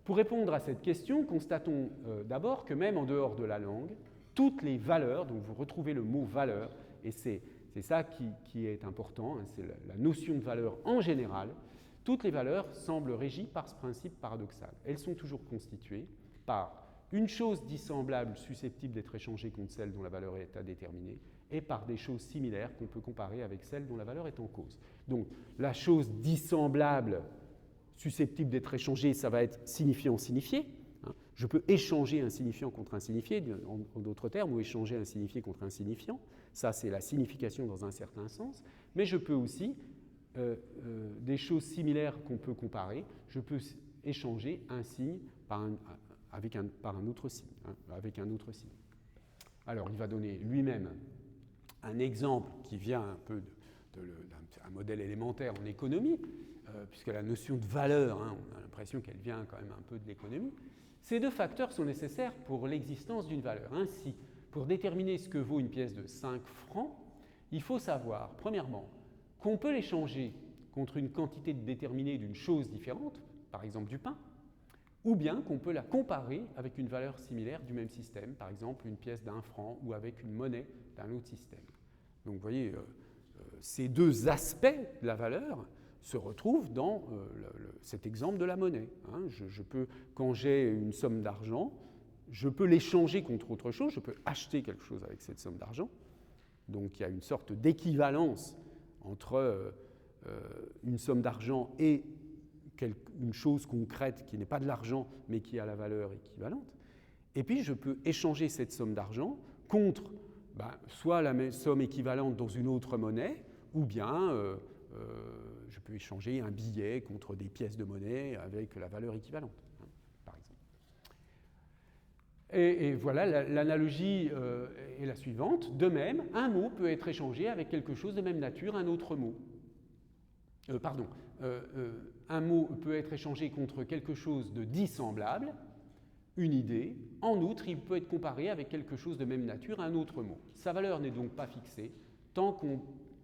pour répondre à cette question, constatons d'abord que même en dehors de la langue, toutes les valeurs, donc vous retrouvez le mot valeur, et c'est ça qui est important, c'est la notion de valeur en général, toutes les valeurs semblent régies par ce principe paradoxal. Elles sont toujours constituées par une chose dissemblable susceptible d'être échangée contre celle dont la valeur est à déterminer et par des choses similaires qu'on peut comparer avec celle dont la valeur est en cause. Donc la chose dissemblable susceptible d'être échangée, ça va être signifiant-signifié. Je peux échanger un signifiant contre un signifié, en d'autres termes, ou échanger un signifié contre un signifiant. Ça, c'est la signification dans un certain sens. Mais je peux aussi, des choses similaires qu'on peut comparer, je peux échanger un signe par un autre signe, avec un autre signe. Alors, il va donner lui-même un exemple qui vient un peu d'un modèle élémentaire en économie, puisque la notion de valeur, on a l'impression qu'elle vient quand même un peu de l'économie. Ces deux facteurs sont nécessaires pour l'existence d'une valeur. Ainsi, pour déterminer ce que vaut une pièce de 5 francs, il faut savoir, premièrement, qu'on peut l'échanger contre une quantité déterminée d'une chose différente, par exemple du pain, ou bien qu'on peut la comparer avec une valeur similaire du même système, par exemple une pièce d'1 franc ou avec une monnaie d'un autre système. Donc vous voyez, ces deux aspects de la valeur se retrouvent dans cet exemple de la monnaie. Je peux, quand j'ai une somme d'argent, je peux l'échanger contre autre chose, je peux acheter quelque chose avec cette somme d'argent. Donc il y a une sorte d'équivalence entre une somme d'argent et une chose concrète qui n'est pas de l'argent mais qui a la valeur équivalente. Et puis je peux échanger cette somme d'argent contre soit la somme équivalente dans une autre monnaie, ou bien je peux échanger un billet contre des pièces de monnaie avec la valeur équivalente, par exemple. Et voilà, l'analogie est la suivante. De même, un mot peut être échangé avec quelque chose de même nature, un autre mot. Un mot peut être échangé contre quelque chose de dissemblable, une idée. En outre, il peut être comparé avec quelque chose de même nature, un autre mot. Sa valeur n'est donc pas fixée tant qu'on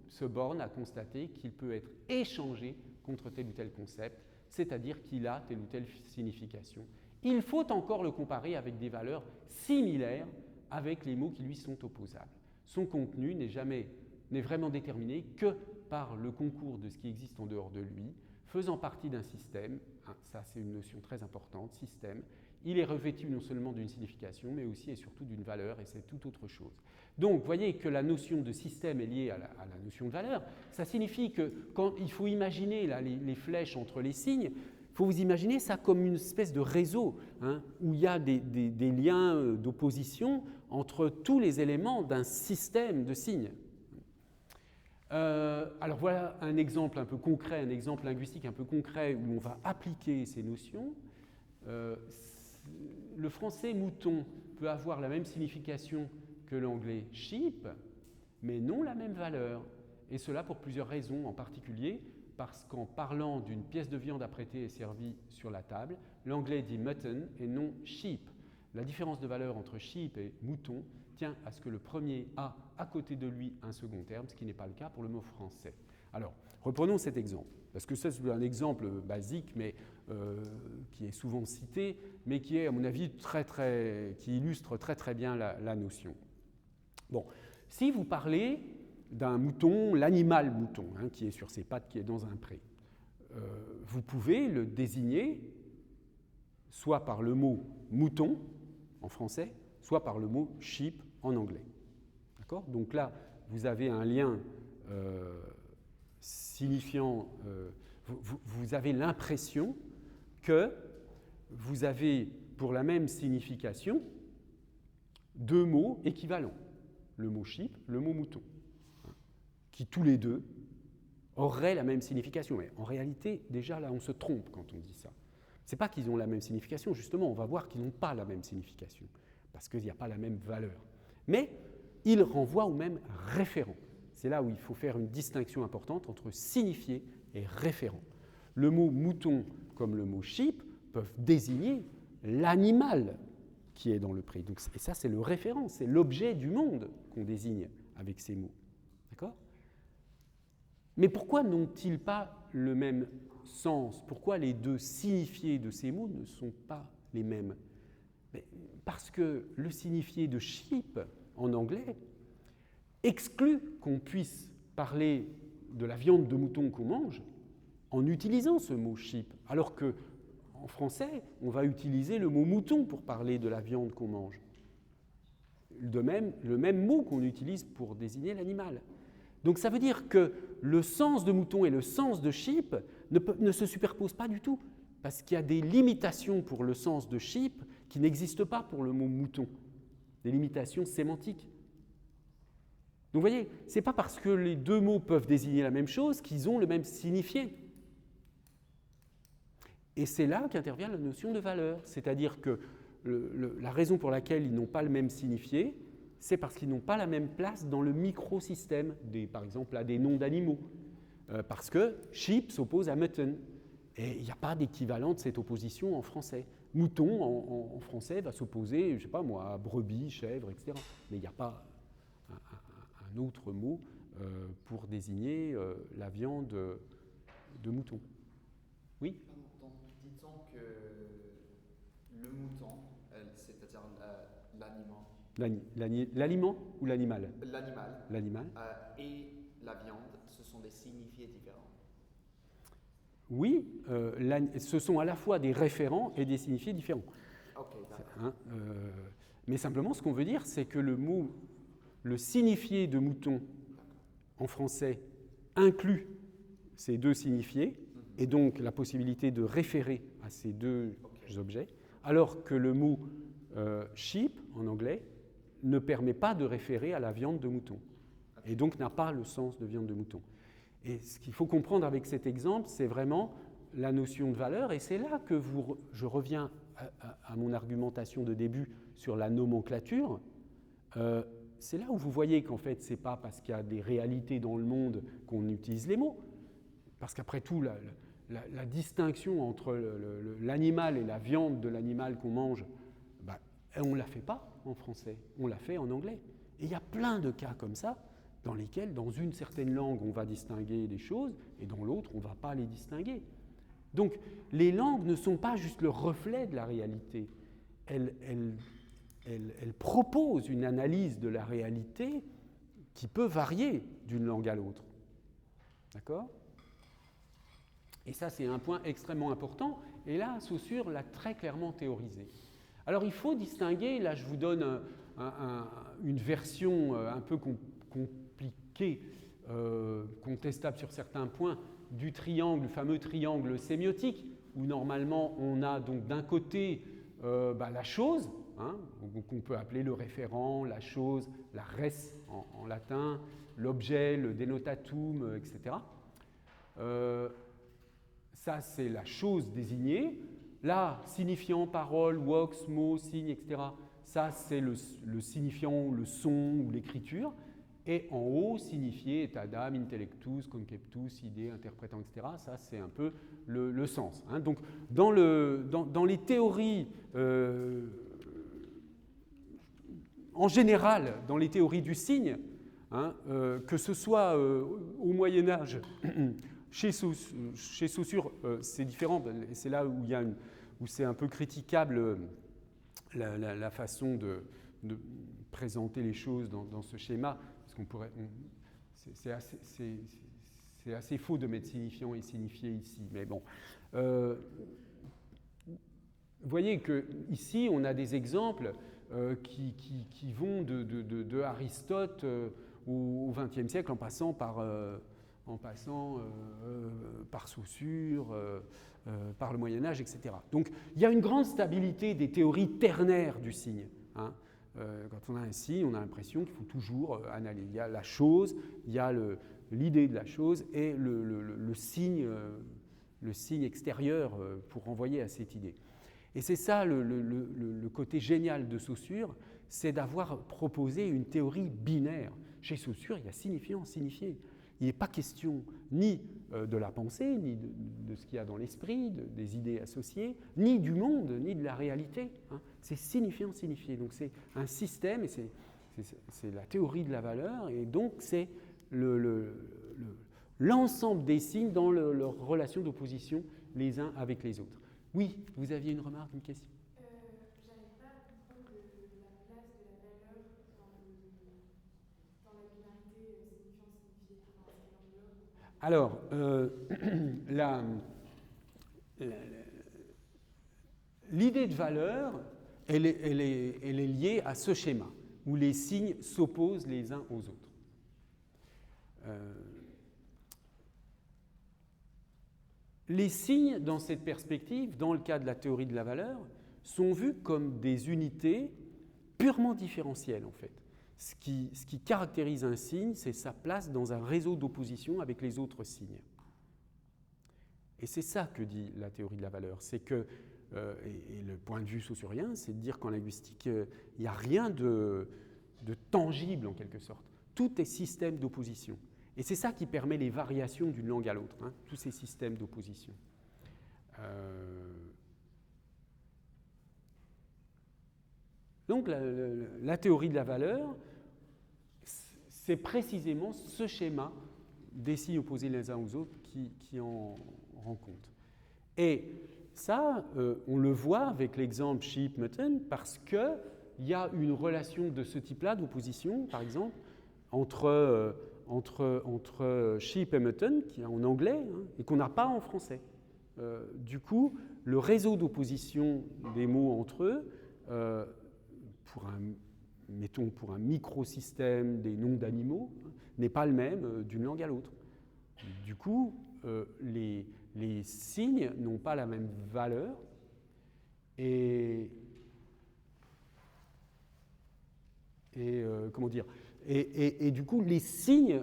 se borne à constater qu'il peut être échangé contre tel ou tel concept, c'est-à-dire qu'il a telle ou telle signification il faut encore le comparer avec des valeurs similaires avec les mots qui lui sont opposables. Son contenu n'est vraiment déterminé que par le concours de ce qui existe en dehors de lui, faisant partie d'un système, ça c'est une notion très importante, système, il est revêtu non seulement d'une signification, mais aussi et surtout d'une valeur, et c'est tout autre chose. Donc, vous voyez que la notion de système est liée à la notion de valeur. Ça signifie que quand il faut imaginer là, les flèches entre les signes, il faut vous imaginer ça comme une espèce de réseau, hein, où il y a des liens d'opposition entre tous les éléments d'un système de signes. Alors voilà un exemple un peu concret, un exemple linguistique un peu concret où on va appliquer ces notions. Le français mouton peut avoir la même signification que l'anglais sheep, mais non la même valeur. Et cela pour plusieurs raisons, en particulier parce qu'en parlant d'une pièce de viande apprêtée et servie sur la table, l'anglais dit mutton et non sheep. La différence de valeur entre sheep et mouton tient à ce que le premier a à côté de lui un second terme, ce qui n'est pas le cas pour le mot français. Alors, reprenons cet exemple, parce que c'est un exemple basique, mais qui est souvent cité, mais qui est, à mon avis, qui illustre très bien la notion. Bon, si vous parlez d'un mouton, l'animal mouton, hein, qui est sur ses pattes, qui est dans un pré, vous pouvez le désigner soit par le mot mouton en français, soit par le mot sheep en anglais. D'accord ? Donc là, vous avez un lien signifiant, vous avez l'impression que vous avez pour la même signification deux mots équivalents, le mot sheep, le mot mouton, hein, qui tous les deux auraient la même signification. Mais en réalité, déjà là, on se trompe quand on dit ça. Ce n'est pas qu'ils ont la même signification, justement, on va voir qu'ils n'ont pas la même signification, parce qu'il n'y a pas la même valeur. Mais ils renvoient au même référent. C'est là où il faut faire une distinction importante entre signifié et référent. Le mot mouton comme le mot sheep peuvent désigner l'animal qui est dans le pré. Donc, et ça, c'est le référent, c'est l'objet du monde qu'on désigne avec ces mots. D'accord ? Mais pourquoi n'ont-ils pas le même sens ? Pourquoi les deux signifiés de ces mots ne sont pas les mêmes ? Parce que le signifié de sheep en anglais exclut qu'on puisse parler de la viande de mouton qu'on mange en utilisant ce mot sheep, alors que en français, on va utiliser le mot mouton pour parler de la viande qu'on mange. De même, le même mot qu'on utilise pour désigner l'animal. Donc ça veut dire que le sens de mouton et le sens de sheep ne se superposent pas du tout, parce qu'il y a des limitations pour le sens de sheep qui n'existent pas pour le mot mouton, des limitations sémantiques. Donc vous voyez, ce n'est pas parce que les deux mots peuvent désigner la même chose qu'ils ont le même signifié. Et c'est là qu'intervient la notion de valeur, c'est-à-dire que la raison pour laquelle ils n'ont pas le même signifié, c'est parce qu'ils n'ont pas la même place dans le microsystème, par exemple à des noms d'animaux, parce que sheep s'oppose à mutton, et il n'y a pas d'équivalent de cette opposition en français. Mouton en français va s'opposer, je ne sais pas moi, à brebis, chèvre, etc. Mais il n'y a pas un autre mot pour désigner la viande de mouton. Oui ? Dit-on que le mouton, c'est-à-dire l'aliment. L'aliment ou l'animal ? L'animal. Et la viande, ce sont des signifiés différents. Oui, ce sont à la fois des référents et des signifiés différents. Ok, d'accord. Hein, mais simplement, ce qu'on veut dire, c'est que le signifié de mouton en français inclut ces deux signifiés, et donc la possibilité de référer à ces deux objets, alors que le mot sheep en anglais ne permet pas de référer à la viande de mouton, et donc n'a pas le sens de viande de mouton. Et ce qu'il faut comprendre avec cet exemple, c'est vraiment la notion de valeur, et c'est là que je reviens à mon argumentation de début sur la nomenclature. C'est là où vous voyez qu'en fait, ce n'est pas parce qu'il y a des réalités dans le monde qu'on utilise les mots, parce qu'après tout, la distinction entre l'animal et la viande de l'animal qu'on mange, on ne la fait pas en français, on la fait en anglais. Et il y a plein de cas comme ça, dans lesquels, dans une certaine langue, on va distinguer des choses, et dans l'autre, on ne va pas les distinguer. Donc, les langues ne sont pas juste le reflet de la réalité. Elles proposent une analyse de la réalité qui peut varier d'une langue à l'autre. D'accord ? Et ça, c'est un point extrêmement important. Et là, Saussure l'a très clairement théorisé. Alors, il faut distinguer, là, je vous donne une version un peu compliquée, contestable sur certains points, du triangle, le fameux triangle sémiotique, où normalement, on a donc d'un côté la chose, hein, qu'on peut appeler le référent, la chose, la res en latin, l'objet, le dénotatum, etc. Ça, c'est la chose désignée. Là, signifiant, parole, vox, mot, signe, etc. Ça, c'est le signifiant, le son ou l'écriture. Et en haut, signifié, état d'âme, intellectus, conceptus, idée, interprétant, etc. Ça, c'est un peu le sens. Hein. Donc, dans les théories, en général, dans les théories du signe, hein, que ce soit au Moyen-Âge, chez Saussure, c'est différent, et c'est là où c'est un peu critiquable la façon de présenter les choses dans ce schéma, parce qu'on pourrait, c'est assez faux de mettre signifiant et signifié ici, mais bon. Vous voyez qu'ici, on a des exemples qui vont de Aristote au XXe siècle, en passant par Saussure, par le Moyen-Âge, etc. Donc, il y a une grande stabilité des théories ternaires du signe. Hein. Quand on a un signe, on a l'impression qu'il faut toujours analyser. Il y a la chose, il y a l'idée de la chose et le signe extérieur pour renvoyer à cette idée. Et c'est ça le côté génial de Saussure, c'est d'avoir proposé une théorie binaire. Chez Saussure, il y a signifiant, signifié. Il n'est pas question ni de la pensée, ni de ce qu'il y a dans l'esprit, des idées associées, ni du monde, ni de la réalité. Hein. C'est signifiant, signifié. Donc c'est un système, et c'est la théorie de la valeur, et donc c'est l'ensemble des signes dans leur relation d'opposition les uns avec les autres. Oui, vous aviez une remarque, une question ? J'arrive pas à comprendre la place de la valeur dans la binarité signifiant-signifié. Alors, l'idée de valeur, elle est liée à ce schéma, où les signes s'opposent les uns aux autres. Les signes, dans cette perspective, dans le cas de la théorie de la valeur, sont vus comme des unités purement différentielles, en fait. Ce qui caractérise un signe, c'est sa place dans un réseau d'opposition avec les autres signes. Et c'est ça que dit la théorie de la valeur. C'est que, et le point de vue saussurien, c'est de dire qu'en linguistique, il n'y a rien de tangible, en quelque sorte. Tout est système d'opposition. Et c'est ça qui permet les variations d'une langue à l'autre, hein, tous ces systèmes d'opposition. Donc la théorie de la valeur, c'est précisément ce schéma des signes opposés les uns aux autres qui en rend compte. Et ça, on le voit avec l'exemple sheep-mutton, parce qu'il y a une relation de ce type-là, d'opposition, par exemple, entre sheep et mutton, qui est en anglais, hein, et qu'on n'a pas en français. Du coup, le réseau d'opposition des mots entre eux, pour un microsystème des noms d'animaux, hein, n'est pas le même d'une langue à l'autre. Du coup, les signes n'ont pas la même valeur, et comment dire, et du coup, les signes,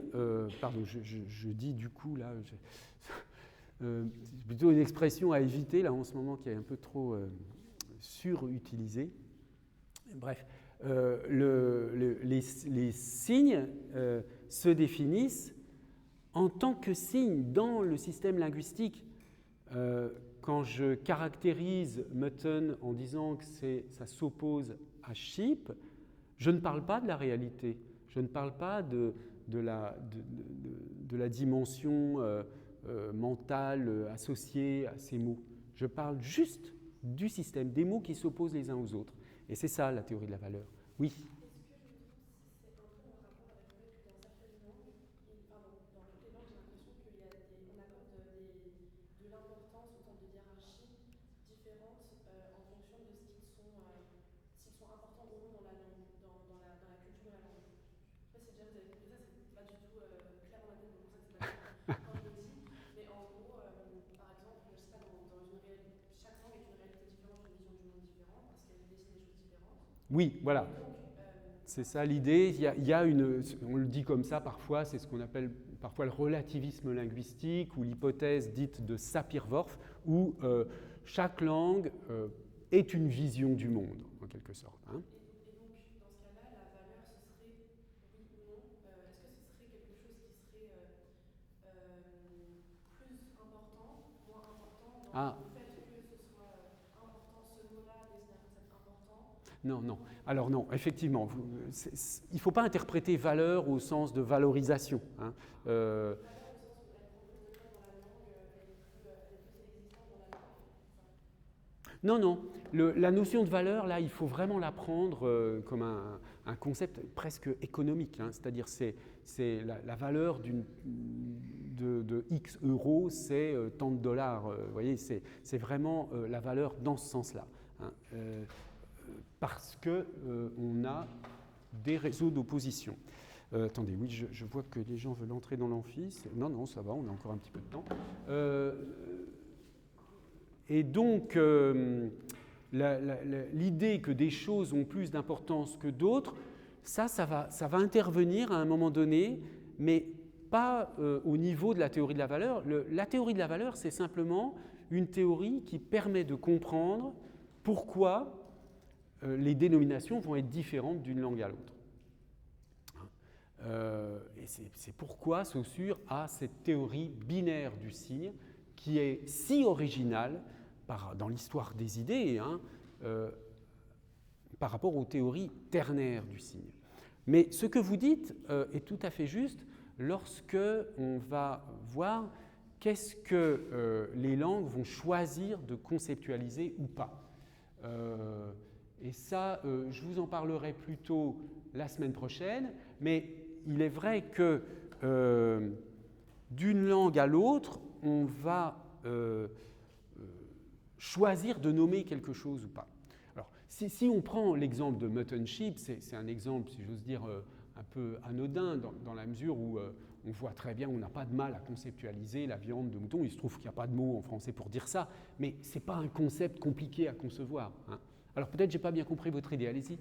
pardon, je dis du coup, là, c'est plutôt une expression à éviter, là, en ce moment, qui est un peu trop surutilisée. Bref, les signes se définissent en tant que signes dans le système linguistique. Quand je caractérise mutton en disant que ça s'oppose à sheep, je ne parle pas de la réalité, je ne parle pas de la dimension mentale associée à ces mots. Je parle juste du système, des mots qui s'opposent les uns aux autres. Et c'est ça la théorie de la valeur. Oui. Est-ce que je me trompe si c'est un peu en rapport avec le fait que dans certaines langues, dans toutes les langues, j'ai l'impression qu'on accorde de l'importance aux sortes de hiérarchies différentes en fonction de s'ils sont importants ou non dans la langue, dans la culture de la langue. Je ne sais pas si déjà vous avez compris ça, c'est pas du tout clair dans ma tête, donc pour ça que c'est pas clair quand je le dis. Mais en gros, par exemple, je sais pas, chaque langue est une réalité différente, une vision du monde différente, parce qu'elle dessine des choses différentes. Oui, voilà. C'est ça l'idée. Il y a on le dit comme ça parfois, c'est ce qu'on appelle parfois le relativisme linguistique ou l'hypothèse dite de Sapir-Whorf, où chaque langue est une vision du monde, en quelque sorte. Hein. Et donc, dans ce cas-là, la valeur, ce serait oui ou non? Est-ce que ce serait quelque chose qui serait plus important, moins important, dans le fait que ce soit important, ce mot-là désigne un concept important? Non, non. Alors non, effectivement, il ne faut pas interpréter valeur au sens de valorisation. Hein. Valeur au sens où elle prend plus de place dans la langue, elle est plus existante dans la langue. Non, non. La notion de valeur, là, il faut vraiment la prendre comme un concept presque économique. Hein. C'est-à-dire, c'est la valeur de X euros, c'est tant de dollars. Vous voyez, c'est vraiment la valeur dans ce sens-là. Hein. Parce qu'on a des réseaux d'opposition. Attendez, oui, je vois que les gens veulent entrer dans l'amphi. Non, non, ça va, on a encore un petit peu de temps. Et donc, l'idée que des choses ont plus d'importance que d'autres, ça va intervenir à un moment donné, mais pas au niveau de la théorie de la valeur. La théorie de la valeur, c'est simplement une théorie qui permet de comprendre pourquoi les dénominations vont être différentes d'une langue à l'autre. Et c'est pourquoi Saussure a cette théorie binaire du signe qui est si originale dans l'histoire des idées hein, par rapport aux théories ternaires du signe. Mais ce que vous dites est tout à fait juste lorsque on va voir qu'est-ce que les langues vont choisir de conceptualiser ou pas. Et ça, je vous en parlerai plutôt la semaine prochaine, mais il est vrai que d'une langue à l'autre, on va choisir de nommer quelque chose ou pas. Alors, si on prend l'exemple de mutton sheep, c'est un exemple, si j'ose dire, un peu anodin, dans la mesure où on voit très bien, on n'a pas de mal à conceptualiser la viande de mouton. Il se trouve qu'il n'y a pas de mot en français pour dire ça, mais ce n'est pas un concept compliqué à concevoir. Hein. Alors peut-être je n'ai pas bien compris votre idée, allez-y.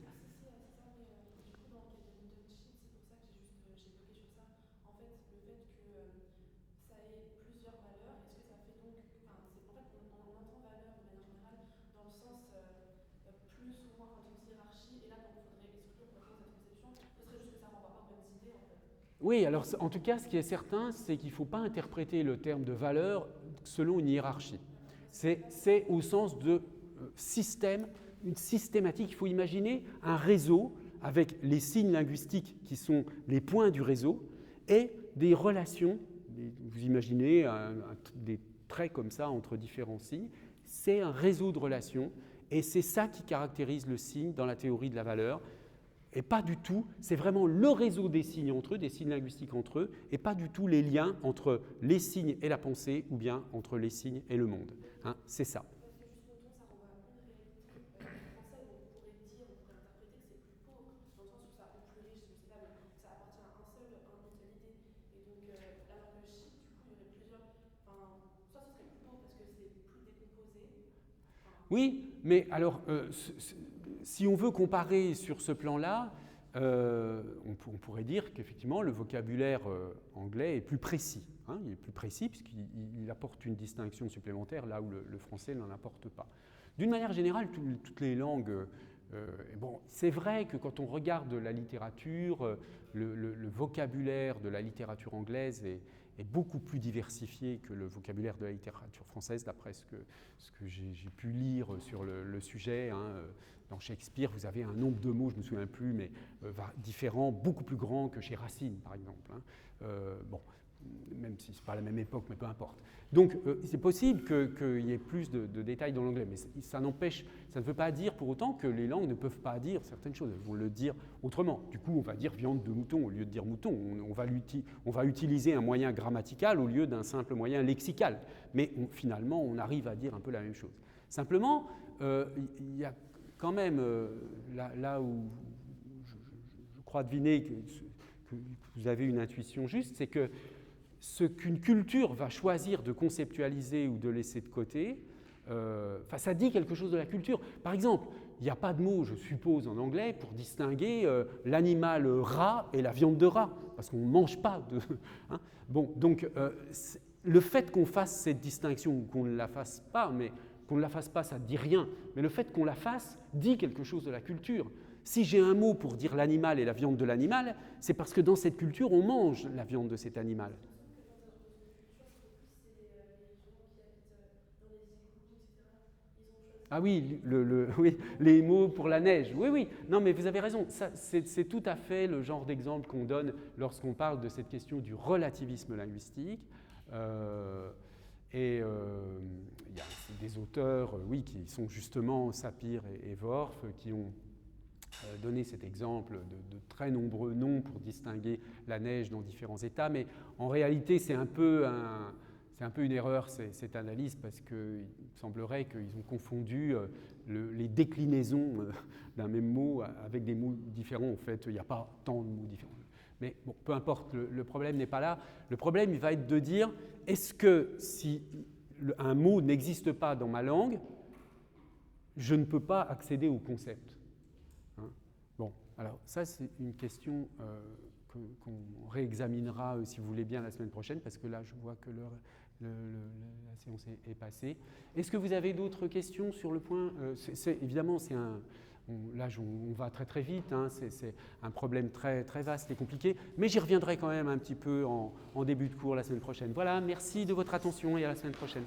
Oui, alors en tout cas, ce qui est certain, c'est qu'il ne faut pas interpréter le terme de valeur selon une hiérarchie. C'est au sens de système, une systématique. Il faut imaginer un réseau avec les signes linguistiques qui sont les points du réseau et des relations. Vous imaginez des traits comme ça entre différents signes. C'est un réseau de relations et c'est ça qui caractérise le signe dans la théorie de la valeur. Et pas du tout, c'est vraiment le réseau des signes entre eux, des signes linguistiques entre eux, et pas du tout les liens entre les signes et la pensée, ou bien entre les signes et le monde. Hein, c'est ça. Parce que juste mouton, ça renvoie à une réalité française, on pourrait interpréter que c'est plus pauvre, dans le sens où ça, ou plus riche, je ne sais pas, mais ça appartient à une seule idée. Et donc, alors que sheep, du coup, il y aurait plusieurs. Enfin, soit ce serait plus pauvre parce que c'est plus décomposé. Oui, mais alors, si on veut comparer sur ce plan-là, on pourrait dire qu'effectivement le vocabulaire anglais est plus précis. Hein, il est plus précis puisqu'il apporte une distinction supplémentaire là où le français n'en apporte pas. D'une manière générale, toutes les langues, bon, c'est vrai que quand on regarde la littérature, le vocabulaire de la littérature anglaise est beaucoup plus diversifié que le vocabulaire de la littérature française, d'après ce que j'ai pu lire sur le sujet. Hein. Dans Shakespeare, vous avez un nombre de mots, je ne me souviens plus, mais différents, beaucoup plus grands que chez Racine, par exemple. Hein. Bon, même si ce n'est pas la même époque, mais peu importe. Donc, c'est possible qu'il y ait plus de détails dans l'anglais, mais ça n'empêche, ça ne veut pas dire pour autant que les langues ne peuvent pas dire certaines choses. Elles vont le dire autrement. Du coup, on va dire viande de mouton au lieu de dire mouton. On va utiliser un moyen grammatical au lieu d'un simple moyen lexical. Mais finalement, on arrive à dire un peu la même chose. Simplement, il y a quand même, là où je crois deviner que vous avez une intuition juste, c'est que ce qu'une culture va choisir de conceptualiser ou de laisser de côté, ça dit quelque chose de la culture. Par exemple, il n'y a pas de mot, je suppose, en anglais pour distinguer l'animal rat et la viande de rat, parce qu'on ne mange pas de... Hein. Bon, donc, le fait qu'on fasse cette distinction ou qu'on ne la fasse pas, mais qu'on ne la fasse pas, ça ne dit rien, mais le fait qu'on la fasse dit quelque chose de la culture. Si j'ai un mot pour dire l'animal et la viande de l'animal, c'est parce que dans cette culture, on mange la viande de cet animal. Ah oui, oui, les mots pour la neige. Oui, oui. Non, mais vous avez raison. C'est tout à fait le genre d'exemple qu'on donne lorsqu'on parle de cette question du relativisme linguistique. Il y a des auteurs, oui, qui sont justement Sapir et Worf, qui ont donné cet exemple de très nombreux noms pour distinguer la neige dans différents états. Mais en réalité, c'est un peu une erreur, cette analyse, parce qu'il semblerait qu'ils ont confondu les déclinaisons d'un même mot avec des mots différents. En fait, il n'y a pas tant de mots différents. Mais bon, peu importe, le problème n'est pas là. Le problème, il va être de dire, est-ce que si un mot n'existe pas dans ma langue, je ne peux pas accéder au concept, hein? Bon, alors ça, c'est une question qu'on réexaminera, si vous voulez bien, la semaine prochaine, parce que là, je vois que la séance est passée. Est-ce que vous avez d'autres questions sur le point? Évidemment, là, on va très très vite, hein, c'est un problème très, très vaste et compliqué, mais j'y reviendrai quand même un petit peu en début de cours la semaine prochaine. Voilà, merci de votre attention et à la semaine prochaine.